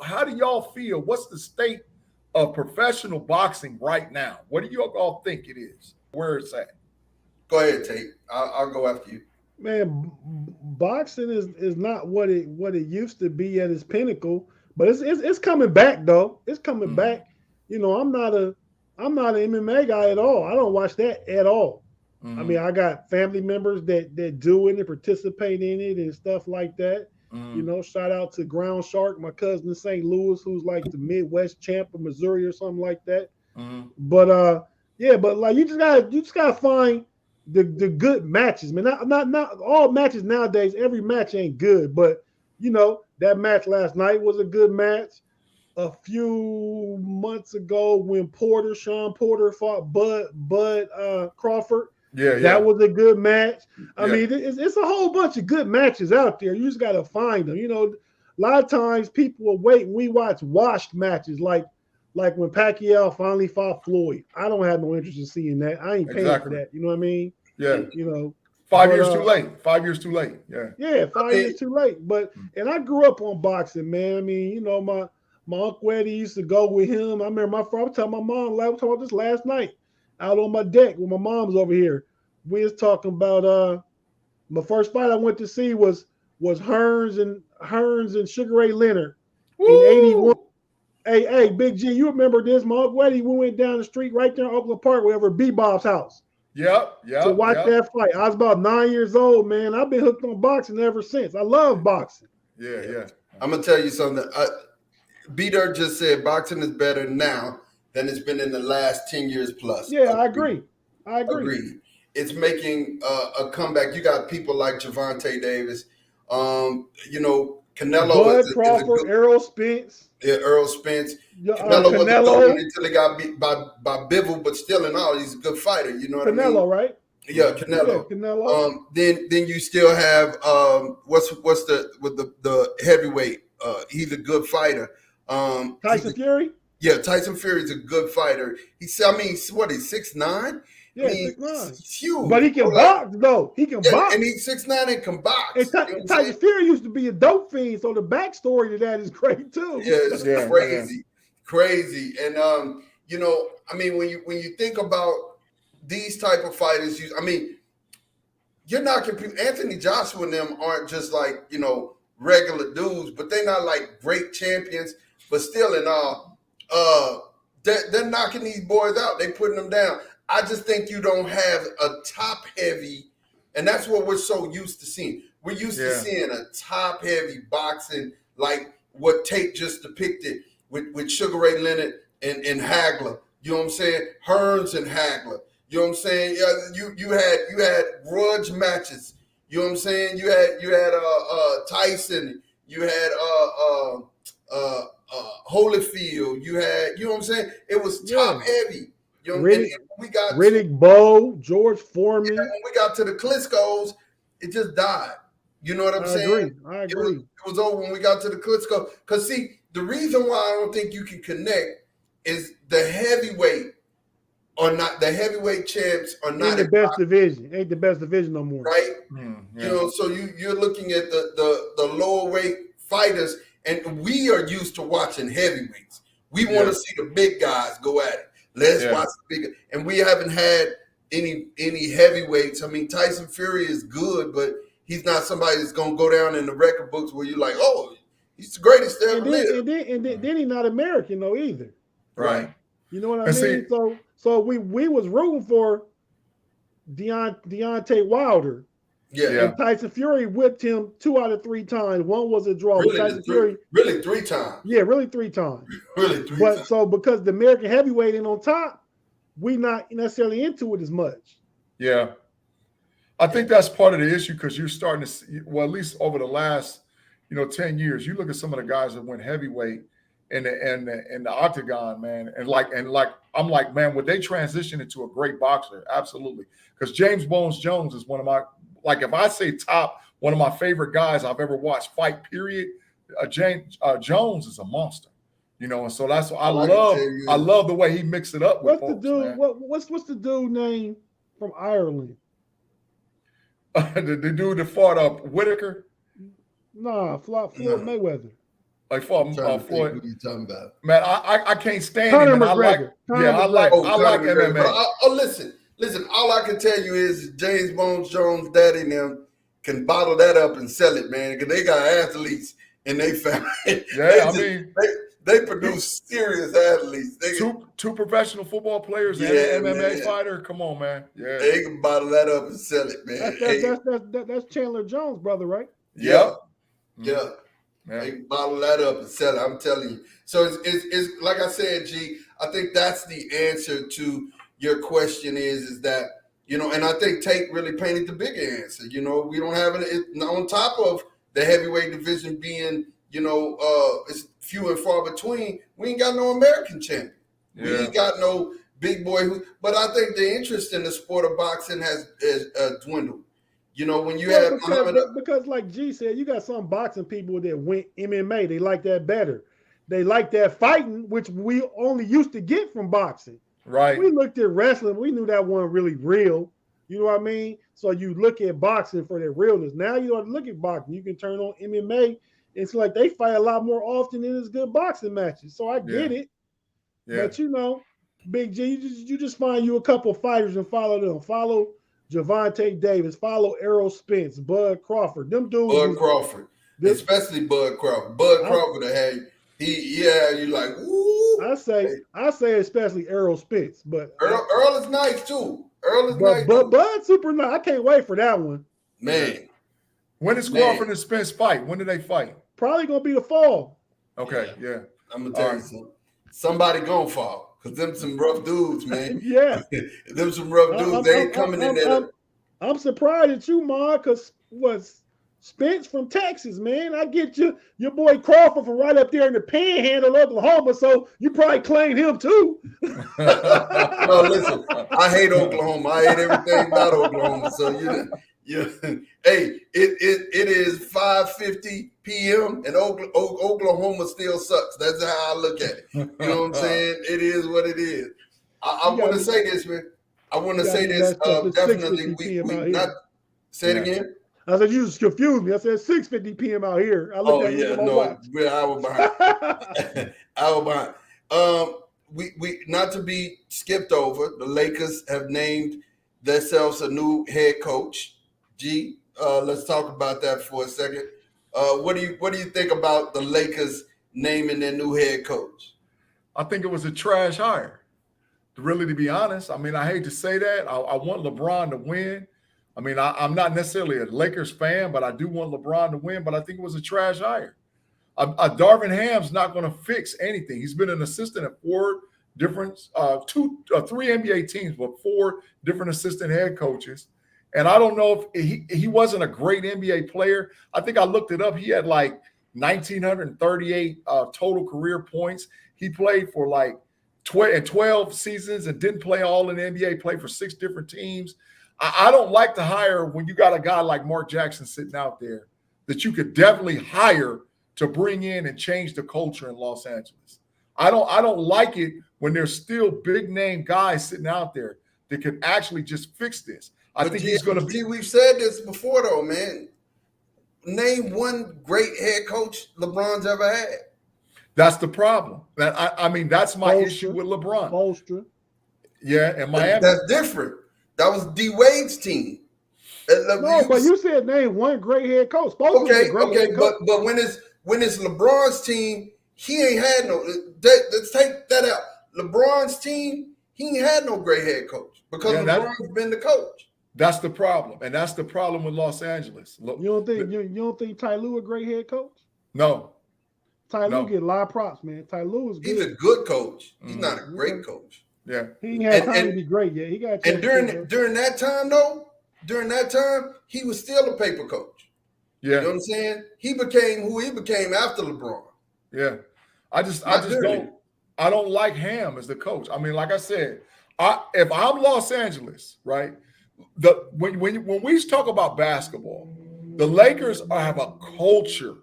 how do y'all feel? What's the state of professional boxing right now? What do you all think it is? Where it's at? Go ahead, Tate. I'll go after you. Man, boxing is not what it used to be at its pinnacle. But it's coming back though. It's coming back. I'm not an MMA guy at all. I don't watch that at all. I mean, I got family members that do it and participate in it and stuff like that. Shout out to Ground Shark, my cousin in St. Louis, who's like the Midwest champ of Missouri or something like that. But you just gotta find the good matches, man. Not all matches nowadays. Every match ain't good, but that match last night was a good match. A few months ago, when Sean Porter fought Bud Crawford, that was a good match. I mean, it's a whole bunch of good matches out there. You just got to find them. A lot of times people will wait and we watch washed matches, like when Pacquiao finally fought Floyd. I don't have no interest in seeing that. I ain't paying for that. You know what I mean? Yeah. 5 years too late. 5 years too late. Yeah. Yeah, 5 years too late. And I grew up on boxing, man. I mean, my Uncle Eddie used to go with him. I remember I was telling my mom, I was talking about this last night out on my deck when my mom's over here. We was talking about my first fight I went to see was Hearns and Sugar Ray Leonard in 81. Hey, Big G, you remember this? My Uncle Eddie, we went down the street right there in Oakland Park, wherever Bebop's house. Yep. To watch that fight. I was about 9 years old, man. I've been hooked on boxing ever since. I love boxing. Yeah. I'm gonna tell you something. B-Dirt just said boxing is better now than it's been in the last 10 years plus. Yeah, I agree. Agreed. It's making a comeback. You got people like Javante Davis, Canelo Bud is a Crawford, good. Errol Spence, Yeah, Earl Spence. Canelo was a good one until he got beat by Bivol, but still in all, he's a good fighter. You know what I mean? Canelo, right? Yeah, Canelo. Yeah, Canelo. Then you still have what's the heavyweight? He's a good fighter. Tyson Fury. Yeah, Tyson Fury is a good fighter. He's 6'9". Yeah, I mean, 6'9". he's huge. But he can box though. He can box. And he's 6'9" and can box. And Tyson Fury used to be a dope fiend, so the backstory to that is great too. Yeah, it's crazy. And you know, I mean, when you think about these type of fighters, you're not competing. Anthony Joshua and them aren't just like, you know, regular dudes, but they're not like great champions. But still, in all, they're knocking these boys out. They putting them down. I just think you don't have a top heavy, and that's what we're so used to seeing. We're used to seeing a top heavy boxing like what Tate just depicted with Sugar Ray Leonard and Hagler. You know what I'm saying? Hearns and Hagler. You know what I'm saying? Yeah, you had grudge matches. You know what I'm saying? You had Tyson. You had Holyfield. You know what I'm saying? It was top heavy. You know, Riddick Bowe, George Foreman. Yeah, when we got to the Klitschko's, it just died. You know what I'm saying? I agree. It was over when we got to the Klitschko. Because, see, the reason why I don't think you can connect is the heavyweight champs are not the best division. Ain't the best division no more. Right? You know, so you're looking at the lower weight fighters, and we are used to watching heavyweights. We want to see the big guys go at it. Let's watch the big, and we haven't had any heavyweights. I mean, Tyson Fury is good, but he's not somebody that's gonna go down in the record books where you're like, oh, he's the greatest ever lived. And then he's not American though either. Right. You know what I mean? So we was rooting for Deontay Wilder. Yeah. And Tyson Fury whipped him 2 out of 3 times. One was a draw. Really, really 3 times. Yeah, really 3 times. Really 3 but times. So because the American heavyweight ain't on top, we not necessarily into it as much. Yeah. I think that's part of the issue because you're starting to see, well, at least over the last, 10 years, you look at some of the guys that went heavyweight in the octagon, man, and I'm like, man, would they transition into a great boxer? Absolutely. Because James Bones Jones is one of my, like, if I say top, one of my favorite guys I've ever watched fight, period, James Jones is a monster, and so that's what I love the way he mixed it up with what's folks, the dude? man. What's the dude name from Ireland? the dude that fought up Whitaker? Nah, Floyd Mayweather. Like fought Floyd. What are you talking about? Man, I can't stand Conor him. McGregor. I like MMA. Listen. All I can tell you is James Bones Jones' daddy and them can bottle that up and sell it, man, because they got athletes in their family. Yeah, they produce serious athletes. Two professional football players and an MMA fighter. Come on, man. Yeah, they can bottle that up and sell it, man. That's Chandler Jones' brother, right? Yeah. Yeah. They can bottle that up and sell it. I'm telling you. So it's like I said, G. I think that's the answer to your question is that, and I think Tate really painted the bigger answer. We don't have it on top of the heavyweight division being, it's few and far between. We ain't got no American champion. Yeah. We ain't got no big boy but I think the interest in the sport of boxing has dwindled. When you have because like G said, you got some boxing people that went MMA. They like that better. They like that fighting, which we only used to get from boxing. Right. We looked at wrestling. We knew that wasn't really real. You know what I mean? So you look at boxing for their realness. Now you don't look at boxing. You can turn on MMA. It's like they fight a lot more often than it's good boxing matches. So I get it. Yeah. But Big G, you just find you a couple fighters and follow them. Follow Gervonta Davis. Follow Errol Spence, Bud Crawford. Them dudes. Bud Crawford. Especially Bud Crawford. Bud Crawford had you like, ooh. I say especially Errol Spence, but Earl is nice too. But Bud's super nice. I can't wait for that one. Man. When is Crawford and Spence fight? When do they fight? Probably gonna be the fall. Okay, yeah. I'm gonna tell you something. Somebody gonna fall. Cause them some rough dudes, man. Yeah. Them some rough dudes. They ain't coming in there. I'm surprised at you, Ma, because Spence from Texas, man. I get your boy Crawford from right up there in the Panhandle, Oklahoma. So you probably claim him too. No, listen. I hate Oklahoma. I hate everything about Oklahoma. So hey, it is 5:50 p.m. and Oklahoma still sucks. That's how I look at it. You know what I'm saying? It is what it is. I want to say this, man. I want to say this. Definitely, we not say it again. I said, you just confused me. I said 6:50 p.m. out here. I looked at no, we're an hour behind. Hour behind. We not to be skipped over. The Lakers have named themselves a new head coach. G, let's talk about that for a second. What do you think about the Lakers naming their new head coach? I think it was a trash hire. Really, to be honest, I mean, I hate to say that. I want LeBron to win. I mean, I'm not necessarily a Lakers fan, but I do want LeBron to win. But I think it was a trash hire. Darvin Ham's not going to fix anything. He's been an assistant at four different, three NBA teams, but four different assistant head coaches. And I don't know if he wasn't a great NBA player. I think I looked it up. He had like 1,938 total career points. He played for like 12 seasons and didn't play all in the NBA, played for 6 different teams. I don't like to hire when you got a guy like Mark Jackson sitting out there that you could definitely hire to bring in and change the culture in Los Angeles. I don't like it when there's still big name guys sitting out there that can actually just fix this. I think he's going to be. We've said this before, though, man. Name one great head coach LeBron's ever had. That's the problem. I mean, that's my issue with LeBron. Bolster. Yeah, and Miami. That's different. That was D Wade's team. No, but you said name one great head coach. Okay, but when it's LeBron's team, he ain't had no. Let's take that out. LeBron's team, he ain't had no great head coach because LeBron's been the coach. That's the problem, and that's the problem with Los Angeles. Look, you don't think Ty Lue a great head coach? No. Ty Lue get a lot of props, man. Ty Lue is good. He's a good coach. He's not a great coach. Yeah, he ain't had time to be great yet. He got. And during that time, he was still a paper coach. Yeah, you know what I'm saying? He became who he became after LeBron. Yeah, I just don't like Ham as the coach. I mean, like I said, if I'm Los Angeles, right? When we talk about basketball, the Lakers have a culture.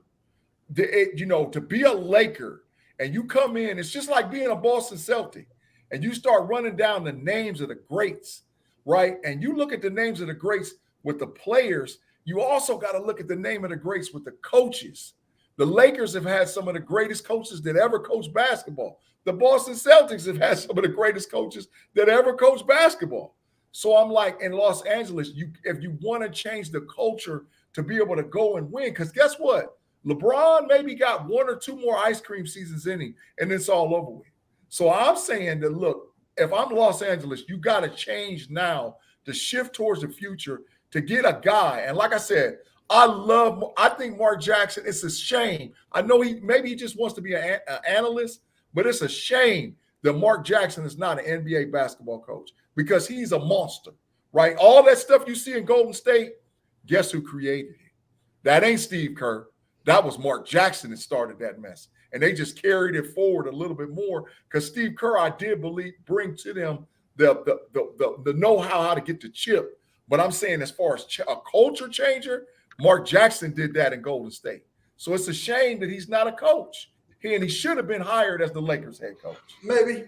To be a Laker and you come in, it's just like being a Boston Celtic. And you start running down the names of the greats, right? And you look at the names of the greats with the players. You also got to look at the name of the greats with the coaches. The Lakers have had some of the greatest coaches that ever coached basketball. The Boston Celtics have had some of the greatest coaches that ever coached basketball. So I'm like, in Los Angeles, if you want to change the culture to be able to go and win, because guess what? LeBron maybe got 1 or 2 more ice cream seasons in him, and it's all over with. So I'm saying that, look, if I'm Los Angeles, you got to change now to shift towards the future to get a guy. And like I said, I think Mark Jackson, it's a shame. I know he just wants to be an analyst, but it's a shame that Mark Jackson is not an NBA basketball coach because he's a monster, right? All that stuff you see in Golden State, guess who created it? That ain't Steve Kerr. That was Mark Jackson that started that mess. And they just carried it forward a little bit more because Steve Kerr, I did believe, bring to them the know-how how to get the chip. But I'm saying as far as a culture changer, Mark Jackson did that in Golden State. So it's a shame that he's not a coach. He should have been hired as the Lakers head coach. Maybe,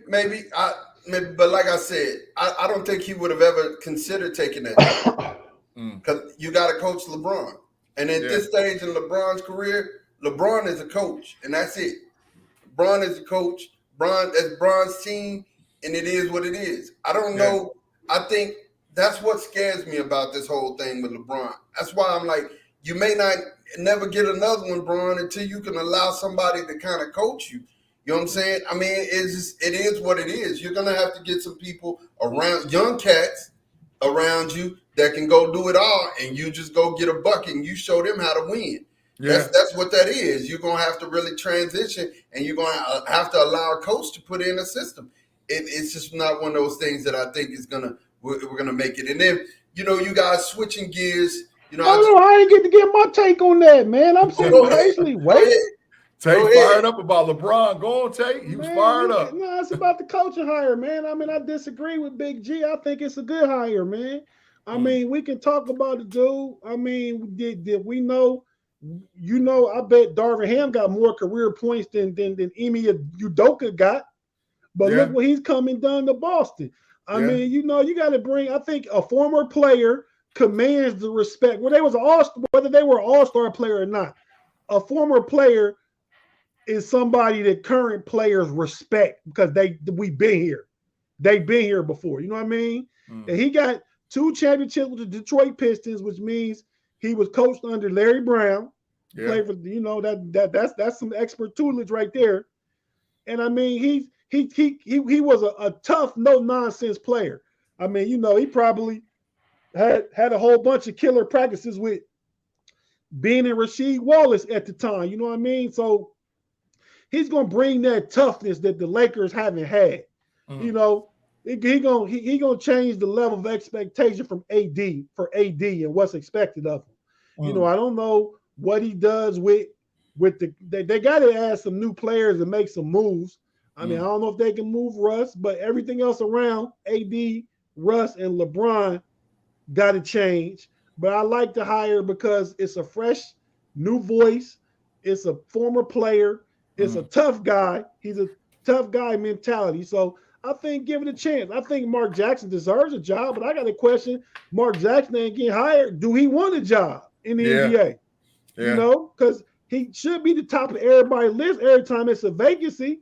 but like I said, I don't think he would have ever considered taking that because you got to coach LeBron. And at this stage in LeBron's career, LeBron is a coach, and that's it. LeBron is a coach. That's Bron's team, and it is what it is. I don't know. I think that's what scares me about this whole thing with LeBron. That's why I'm like, you may never get another one, Bron, until you can allow somebody to kind of coach you. You know what I'm saying? I mean, it is what it is. You're going to have to get some people around, young cats around you that can go do it all, and you just go get a bucket and you show them how to win. Yeah. That's what that is. You're going to have to really transition, and you're going to have to allow a coach to put in a system. It's just not one of those things that I think is we're going to make it. And then, you guys switching gears You know, I Hold just on, I ain't get to get my take on that, man. I'm sitting go ahead. patiently Go waiting. ahead. Tate Go fired ahead. up about LeBron. Go on, Tate. He was Man, fired up. no, it's about the coaching hire, man. I mean, I disagree with Big G. I think it's a good hire, man. I mean, we can talk about the dude. I mean, did we know? You know, I bet Darvin Ham got more career points than Emi Udoka got. But look Yeah, what he's coming done to Boston. I yeah, mean, you know, you got to bring. I think a former player commands the respect. Whether they were an all-star player or not, a former player is somebody that current players respect because we've been here. They've been here before. You know what I mean? And he got 2 championships with the Detroit Pistons, which means he was coached under Larry Brown. yeah. Played for that's some expert tutelage right there. And I mean, he was a tough, no nonsense player. I mean, you know, he probably had a whole bunch of killer practices with being in Rasheed Wallace at the time. You know what I mean? So he's gonna bring that toughness that the Lakers haven't had. You know, he gonna change the level of expectation from AD for AD and what's expected of him. You know, I don't know what he does with they got to add some new players and make some moves. I mean, I don't know if they can move Russ, but everything else around AD, Russ, and LeBron got to change. But I like to hire because it's a fresh, new voice. It's a former player. It's a tough guy. He's a tough guy mentality. So I think give it a chance. I think Mark Jackson deserves a job, but I got a question. Mark Jackson ain't getting hired. Do he want a job in the Yeah, NBA? You yeah, know, because he should be the top of everybody's list every time it's a vacancy.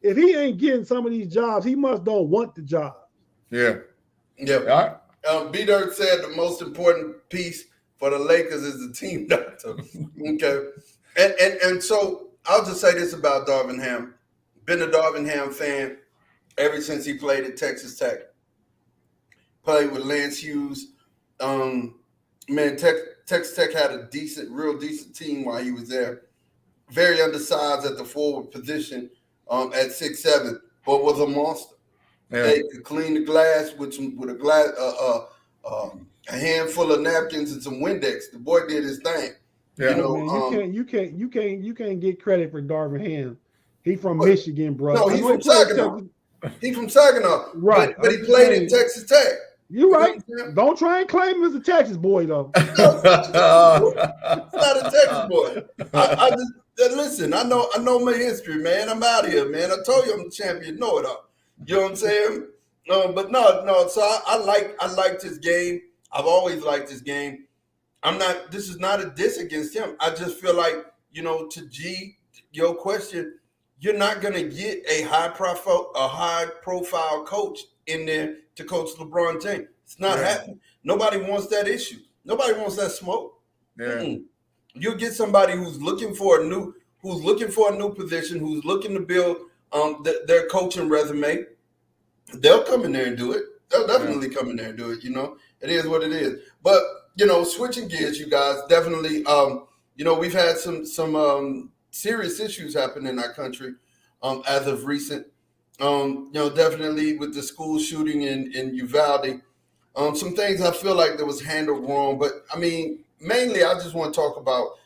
If he ain't getting some of these jobs, he must don't want the job. yeah. Yeah. All right. B Dirt said the most important piece for the Lakers is the team doctor. Okay. And so I'll just say this about Darvin Ham. Been a Darvin Ham fan ever since he played at Texas Tech. Played with Lance Hughes. Man, Texas Tech had a real decent team while he was there. Very undersized at the forward position at 6'7", but was a monster. Yeah. They could clean the glass with a handful of napkins and some Windex. The boy did his thing. Yeah. You know, Man, you can't get credit for Darvin Ham. He from but, Michigan, bro. no, I he's know he from played Saginaw. Texas. He's from Saginaw, Right. but he played at Texas Tech. You're You know right. what I'm saying? Don't try and claim him as a Texas boy, though. No, it's not a Texas boy. I just listen. I know my history, man. I'm out of here, man. I told you I'm the champion. Know it all. You know what I'm saying? But no. So I liked his game. I've always liked his game. This is not a diss against him. I just feel like, you know, to G, your question, you're not gonna get a high profile coach in there to coach LeBron James. It's not happening. Nobody wants that issue. Nobody wants that smoke. Yeah. You'll get somebody who's looking for a new position, who's looking to build their coaching resume. They'll come in there and do it. They'll definitely come in there and do it. You know, it is what it is. But you know, switching gears, you guys, definitely. You know, we've had some serious issues happen in our country as of recent. You know, definitely with the school shooting in Uvalde. Some things I feel like that was handled wrong, but I mean, mainly I just want to talk about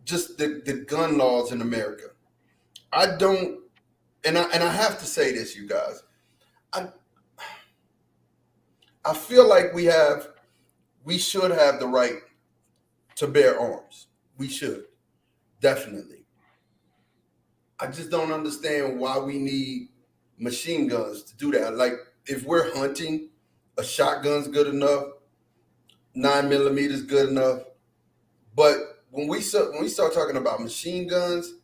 just the gun laws in America. I don't, and I have to say this, you guys. I feel like we should have the right to bear arms. We should, definitely. I just don't understand why we need machine guns to do that. Like, if we're hunting, a shotgun's good enough, 9mm is good enough. But when we start talking about machine guns,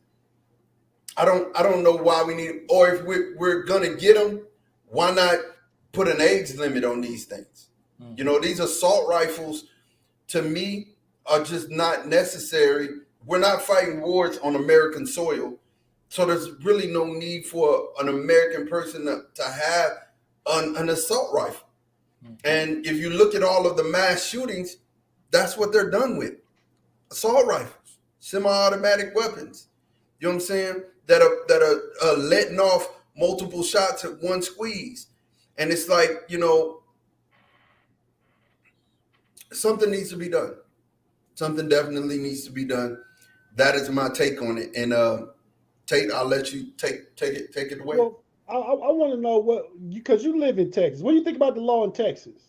I don't know why we need, or if we're gonna get them, why not put an age limit on these things? You know, these assault rifles, to me, are just not necessary. We're not fighting wars on American soil, so there's really no need for an American person to have an assault rifle. And if you look at all of the mass shootings, that's what they're done with. Assault rifles, semi-automatic weapons. You know what I'm saying? That are letting off multiple shots at one squeeze. And it's like, you know, Something needs to be done. Something definitely needs to be done. That is my take on it. And Tate, I'll let you take it away. Well, I want to know what because you live in Texas. What do you think about the law in Texas?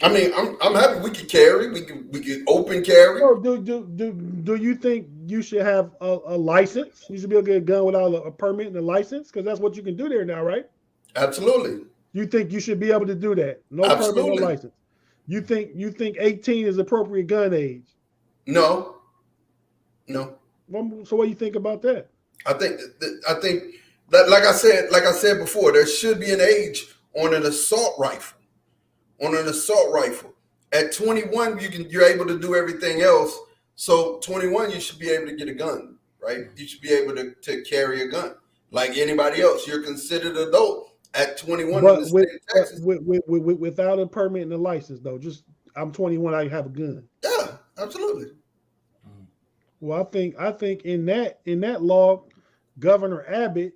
I mean, I'm happy we could carry. We could open carry. No, do you think you should have a license? You should be able to get a gun without a permit and a license because that's what you can do there now, right? Absolutely. You think you should be able to do that? No permit, no Absolutely. license. You think 18 is appropriate gun age? No. No. So what do you think about that? I think that like I said before, there should be an age on an assault rifle. On an assault rifle. At 21, you're able to do everything else. So 21, you should be able to get a gun, right? You should be able to carry a gun like anybody else. You're considered adult at 21 in the But state of Texas. without a permit and a license, though. Just I'm 21, I have a gun. Yeah, absolutely. Well, I think in that law, Governor Abbott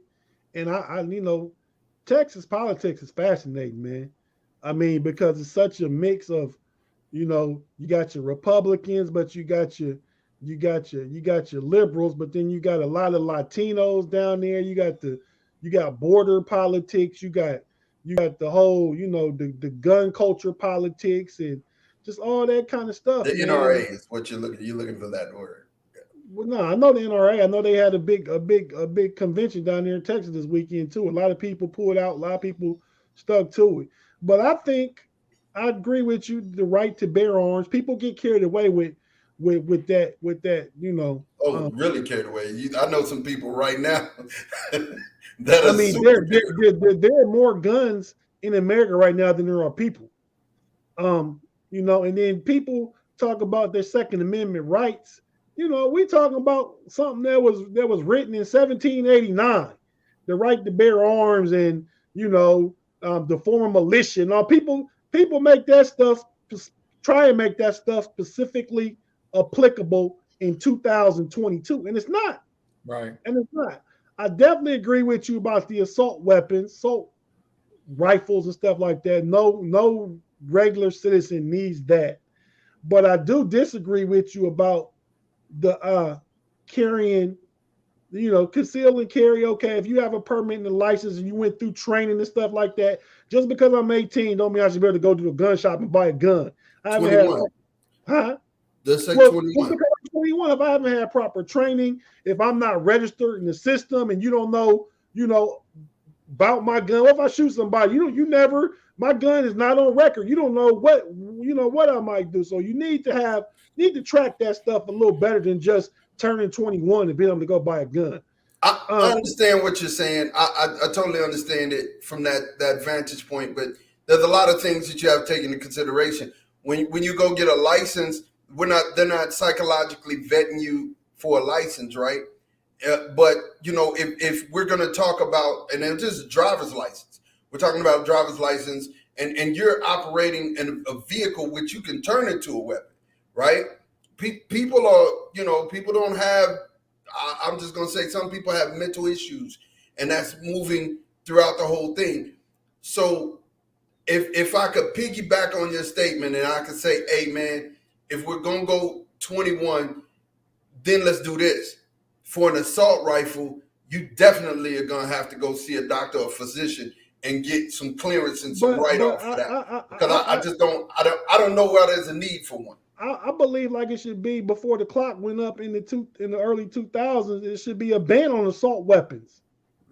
and Texas politics is fascinating, man. I mean, because it's such a mix of, you got your Republicans, but you got your liberals, but then you got a lot of Latinos down there. You got border politics. You got the whole, the gun culture politics and just all that kind of stuff, The man. NRA is what you're looking. You're looking for that word. Well, no, I know the NRA. I know they had a big convention down there in Texas this weekend too. A lot of people pulled out. A lot of people stuck to it. But I think I agree with you. The right to bear arms. People get carried away with that. Oh, really carried away. I know some people right now that I are mean, super there, there, carried away. there, there are more guns in America right now than there are people. And then people talk about their Second Amendment rights. We talking about something that was written in 1789, the right to bear arms and the form of militia. And all people make that stuff try and make that stuff specifically applicable in 2022, and it's not. Right. And it's not. I definitely agree with you about the assault weapons, assault rifles and stuff like that. No regular citizen needs that. But I do disagree with you about the carrying, conceal and carry. Okay, if you have a permit and a license and you went through training and stuff like that, just because I'm 18 don't mean I should be able to go to a gun shop and buy a gun. I haven't had 21. huh? Let's say Well, just 21. because I'm 21, if I haven't had proper training, if I'm not registered in the system and you don't know, about my gun, what if I shoot somebody? My gun is not on record. You don't know what I might do. So you need to track that stuff a little better than just turning 21 and being able to go buy a gun. I understand what you're saying. I totally understand it from that vantage point, but there's a lot of things that you have to take into consideration. When you go get a license, they're not psychologically vetting you for a license, right? But if we're going to talk about, and then just driver's license, we're talking about driver's license, and you're operating in a vehicle which you can turn into a weapon, right? People don't have. I'm just going to say some people have mental issues, and that's moving throughout the whole thing. So if I could piggyback on your statement and I could say, hey man, if we're going to go 21, then let's do this. For an assault rifle, you definitely are going to have to go see a doctor or physician and get some clearance and some write-off for that. Because I don't know why there's a need for one. I believe like it should be before the clock went up in the early 2000s. It should be a ban on assault weapons.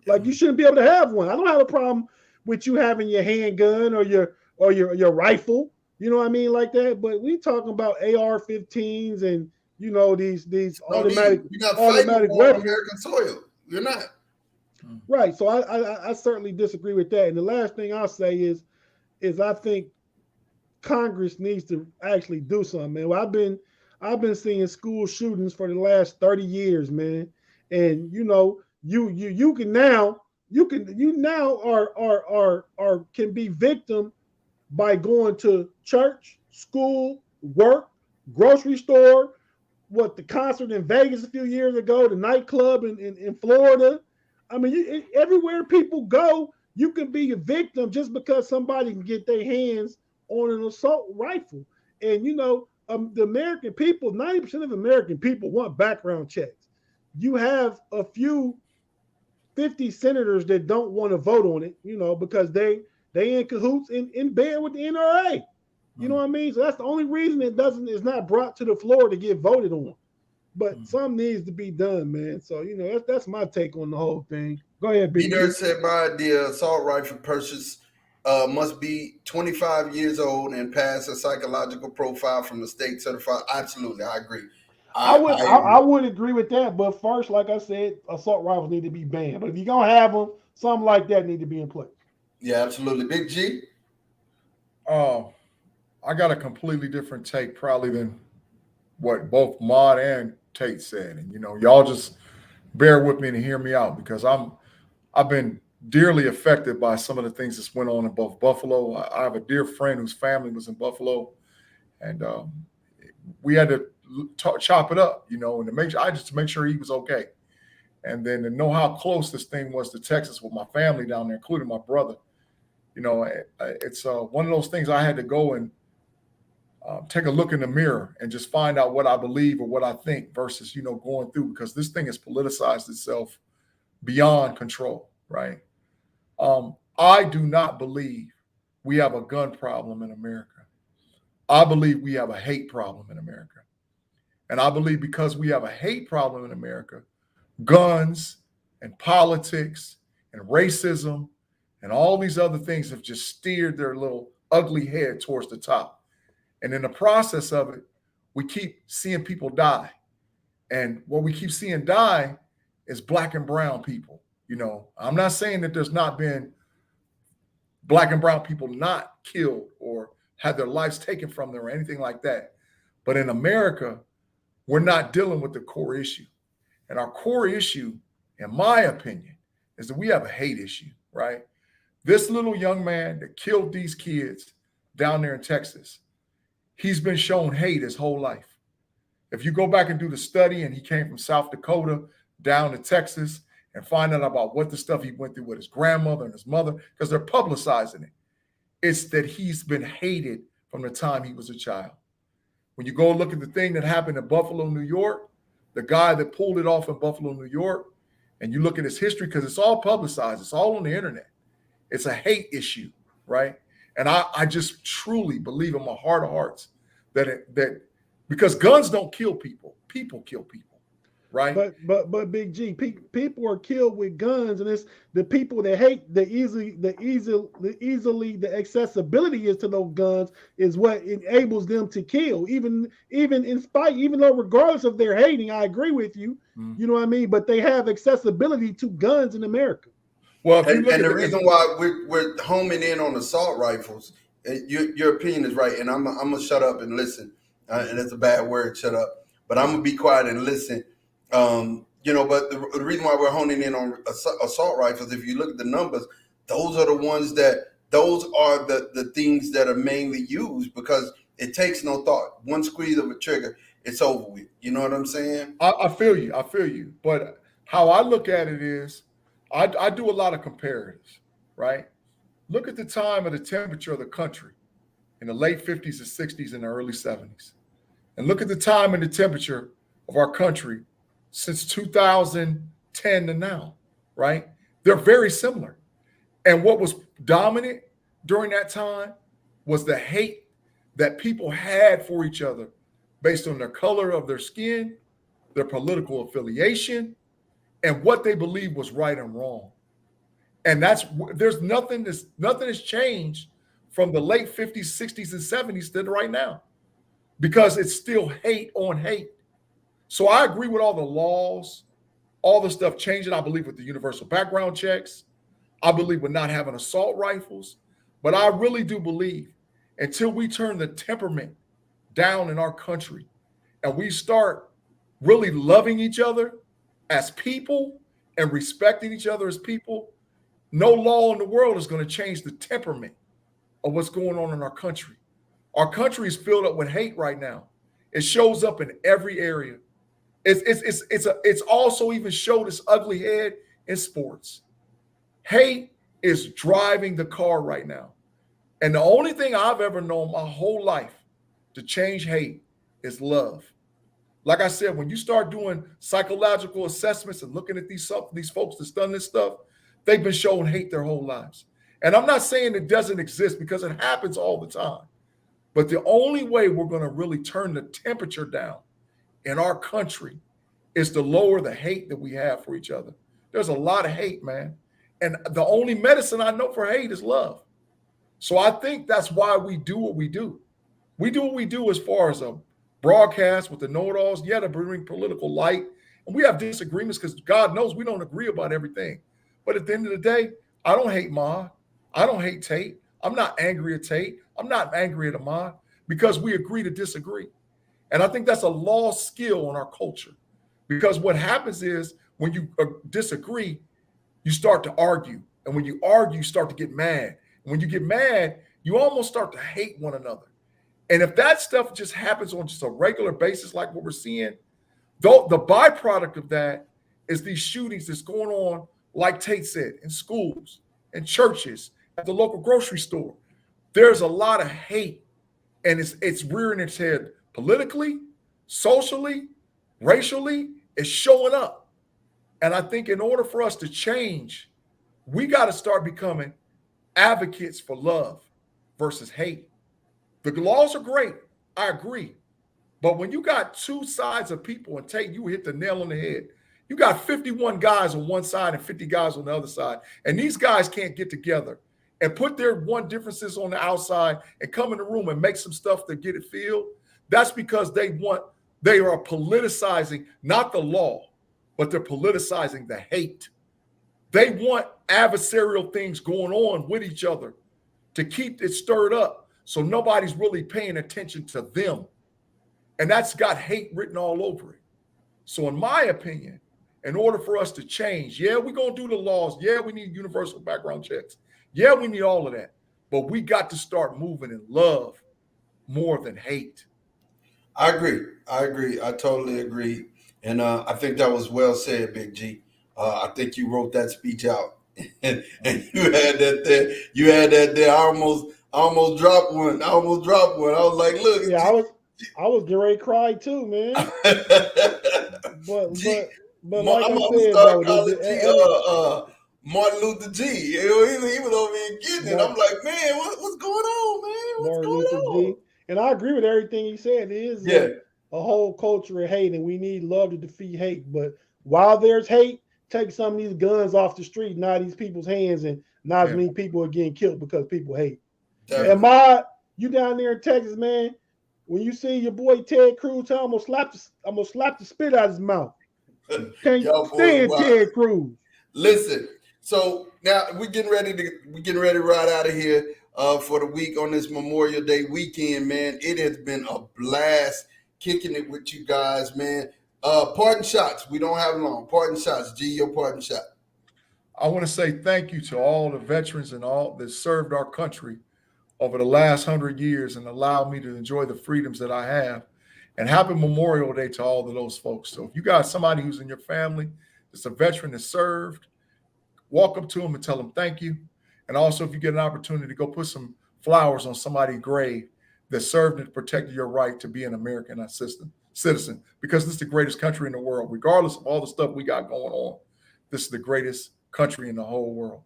Like you shouldn't be able to have one. I don't have a problem with you having your handgun or your rifle. You know what I mean, like that. But we talking about AR-15s and these automatic You're not fighting on weapons. American soil. You're not. Right. So I certainly disagree with that. And the last thing I'll say is I think Congress needs to actually do something, man. Well, I've been seeing school shootings for the last 30 years, man. And you now are can be victim by going to church, school, work, grocery store, the concert in Vegas a few years ago, the nightclub in Florida. I mean, everywhere people go, you can be a victim just because somebody can get their hands on an assault rifle. And the American people, 90% of American people want background checks. You have a few 50 senators that don't want to vote on it, because they in cahoots in bed with the NRA. You know what I mean? So that's the only reason is not brought to the floor to get voted on. But some needs to be done, man. So that's my take on the whole thing. Go ahead, Big Peter G. said my idea: assault rifle purchase must be 25 years old and pass a psychological profile from the state certified. Absolutely, I agree. I would I I, agree. I would agree with that, but first, like I said, assault rifles need to be banned. But if you're gonna have them, something like that need to be in place. Yeah, absolutely. Big G. Oh, I got a completely different take probably than what both Mod and Tate said. And y'all just bear with me and hear me out because I've been dearly affected by some of the things that's went on in both Buffalo. I have a dear friend whose family was in Buffalo, and we had to chop it up, and to make sure he was okay, and then to know how close this thing was to Texas with my family down there, including my brother. It's one of those things I had to go and take a look in the mirror and just find out what I believe or what I think versus going through, because this thing has politicized itself beyond control, right? I do not believe we have a gun problem in America. I believe we have a hate problem in America. And I believe because we have a hate problem in America, guns and politics and racism and all these other things have just steered their little ugly head towards the top. And in the process of it, we keep seeing people die. And what we keep seeing die is Black and brown people. I'm not saying that there's not been Black and brown people not killed or had their lives taken from them or anything like that. But in America, we're not dealing with the core issue. And our core issue, in my opinion, is that we have a hate issue, right? This little young man that killed these kids down there in Texas, he's been shown hate his whole life. If you go back and do the study, and he came from South Dakota down to Texas, and find out about what the stuff he went through with his grandmother and his mother, because they're publicizing it. It's that he's been hated from the time he was a child. When you go look at the thing that happened in Buffalo, New York, the guy that pulled it off in Buffalo, New York, and you look at his history, because it's all publicized, it's all on the internet. It's a hate issue, right? And I just truly believe in my heart of hearts that because guns don't kill people, people kill people. Right. But Big G, people are killed with guns, and it's the people that hate the accessibility is to those guns is what enables them to kill. Even though regardless of their hating, I agree with you. You know what I mean? But they have accessibility to guns in America. Well, and the reason why we're homing in on assault rifles, your opinion is right, and I'm gonna shut up and listen. And it's a bad word, shut up. But I'm gonna be quiet and listen. But the reason why we're honing in on assault rifles, if you look at the numbers, those are the things that are mainly used because it takes no thought. One squeeze of a trigger, it's over with. You know what I'm saying? I feel you. But how I look at it is, I do a lot of comparatives, right? Look at the time of the temperature of the country in the late 50s and 60s and the early 70s. And look at the time and the temperature of our country since 2010 to now, right? They're very similar. And what was dominant during that time was the hate that people had for each other based on the color of their skin, their political affiliation, and what they believed was right and wrong. And there's nothing has changed from the late 50s, 60s, and 70s to right now, because it's still hate on hate. So I agree with all the laws, all the stuff changing. I believe with the universal background checks. I believe with not having assault rifles. But I really do believe until we turn the temperament down in our country and we start really loving each other as people and respecting each other as people, no law in the world is going to change the temperament of what's going on in our country. Our country is filled up with hate right now. It shows up in every area. It's also even showed its ugly head in sports. Hate is driving the car right now. And the only thing I've ever known my whole life to change hate is love. Like I said, when you start doing psychological assessments and looking at these folks that's done this stuff, they've been shown hate their whole lives. And I'm not saying it doesn't exist, because it happens all the time. But the only way we're going to really turn the temperature down in our country is to lower the hate that we have for each other. There's a lot of hate, man. And the only medicine I know for hate is love. So I think that's why we do what we do. We do what we do as far as a broadcast with the KnoItAllz, to bring political light. And we have disagreements because God knows we don't agree about everything. But at the end of the day, I don't hate Ma. I don't hate Tate. I'm not angry at Tate. I'm not angry at Ahmad, because we agree to disagree. And I think that's a lost skill in our culture, because what happens is when you disagree, you start to argue. And when you argue, you start to get mad. And when you get mad, you almost start to hate one another. And if that stuff just happens on just a regular basis, like what we're seeing, though, the byproduct of that is these shootings that's going on, like Tate said, in schools, in churches, at the local grocery store. There's a lot of hate, and it's rearing its head politically, socially, racially. It's showing up. And I think in order for us to change, we got to start becoming advocates for love versus hate. The laws are great. I agree. But when you got two sides of people, and Tate, you hit the nail on the head. You got 51 guys on one side and 50 guys on the other side. And these guys can't get together and put their differences on the outside and come in the room and make some stuff to get it filled. That's because they are politicizing not the law, but they're politicizing the hate. They want adversarial things going on with each other to keep it stirred up, so nobody's really paying attention to them. And that's got hate written all over it. So in my opinion, in order for us to change, we're going to do the laws. We need universal background checks. We need all of that. But we got to start moving in love more than hate. I agree. I totally agree. And I think that was well said, Big G. I think you wrote that speech out. and you had that there. You had that there. I almost dropped one. I was like, look. Yeah, I was getting ready to cry too, man. but like I'm I said, start though, Martin Luther G. He was over here getting it. I'm like, man, what's going on, man? What's going on? G. And I agree with everything he said. It is a whole culture of hate, and we need love to defeat hate. But while there's hate, take some of these guns off the street, not these people's hands, and not as many people are getting killed because people hate. Definitely. And you down there in Texas, man, when you see your boy Ted Cruz, I'm gonna slap the spit out of his mouth. Can't stand Ted Cruz. Listen, so now we're getting ready to ride out of here for the week on this Memorial Day weekend, man. It has been a blast kicking it with you guys, man. Parting shots. We don't have long. Parting shots. G, your parting shot. I want to say thank you to all the veterans and all that served our country over the last 100 years and allowed me to enjoy the freedoms that I have. And happy Memorial Day to all of those folks. So if you got somebody who's in your family that's a veteran that served, walk up to them and tell them thank you. And also, if you get an opportunity to go put some flowers on somebody's grave that served and protected your right to be an American citizen, because this is the greatest country in the world. Regardless of all the stuff we got going on, this is the greatest country in the whole world.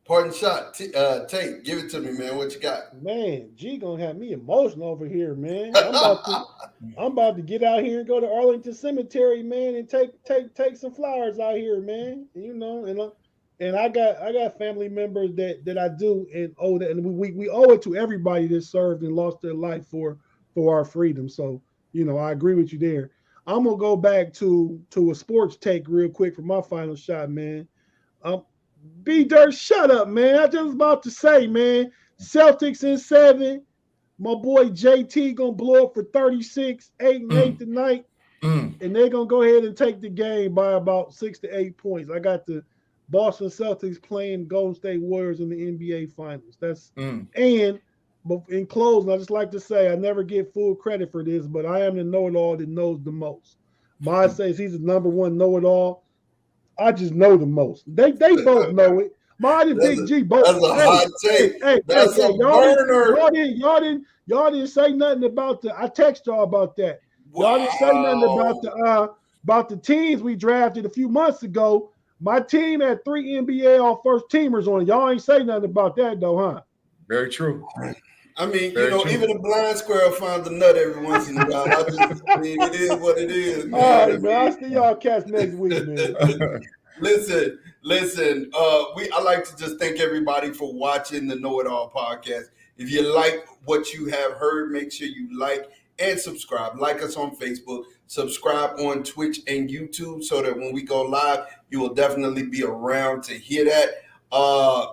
Parting shot. Tate, give it to me, man. What you got? Man, G gonna have me emotional over here, man. I'm about to get out here and go to Arlington Cemetery, man, and take some flowers out here, man. You know, and I got family members that I do and owe that, and we owe it to everybody that served and lost their life for our freedom. So, you know, I agree with you there. I'm gonna go back to a sports take real quick for my final shot, man. B Dirt, shut up, man. I just was about to say, man, Celtics in 7. My boy JT gonna blow up for 36, 8-8 tonight. And they're gonna go ahead and take the game by about 6 to 8 points. I got the Boston Celtics playing Golden State Warriors in the NBA Finals. But in closing, I just like to say I never get full credit for this, but I am the know-it-all that knows the most. Mine says he's the number one know-it-all. I just know the most. They both know it. Mine and Big G both. That's a hot take. That's a burner. Y'all didn't say nothing about the. I text y'all about that. Y'all didn't say nothing about the teams we drafted a few months ago. My team had 3 NBA all first teamers on it. Y'all ain't say nothing about that though, huh? Very true. I mean, even a blind squirrel finds a nut every once in a while. I mean, it is what it is, man. All right, man. I'll see y'all cats next week, man. Listen. I like to just thank everybody for watching the Know It All podcast. If you like what you have heard, make sure you like and subscribe. Like us on Facebook, subscribe on Twitch and YouTube so that when we go live, you will definitely be around to hear that.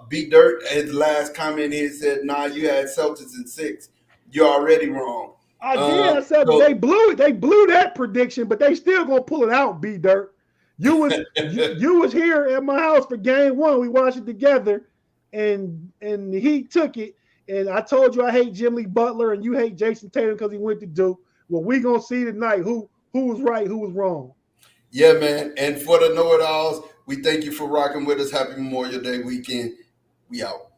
B Dirt, his last comment here said, "Nah, you had Celtics in 6. You're already wrong." I did. I said they blew it. They blew that prediction, but they still gonna pull it out. B Dirt, you was here at my house for game 1. We watched it together, and he took it. And I told you I hate Jim Lee Butler, and you hate Jason Tatum because he went to Duke. Well, we gonna see tonight who was right, who was wrong. Yeah, man. And for the Know It Alls, we thank you for rocking with us. Happy Memorial Day weekend. We out.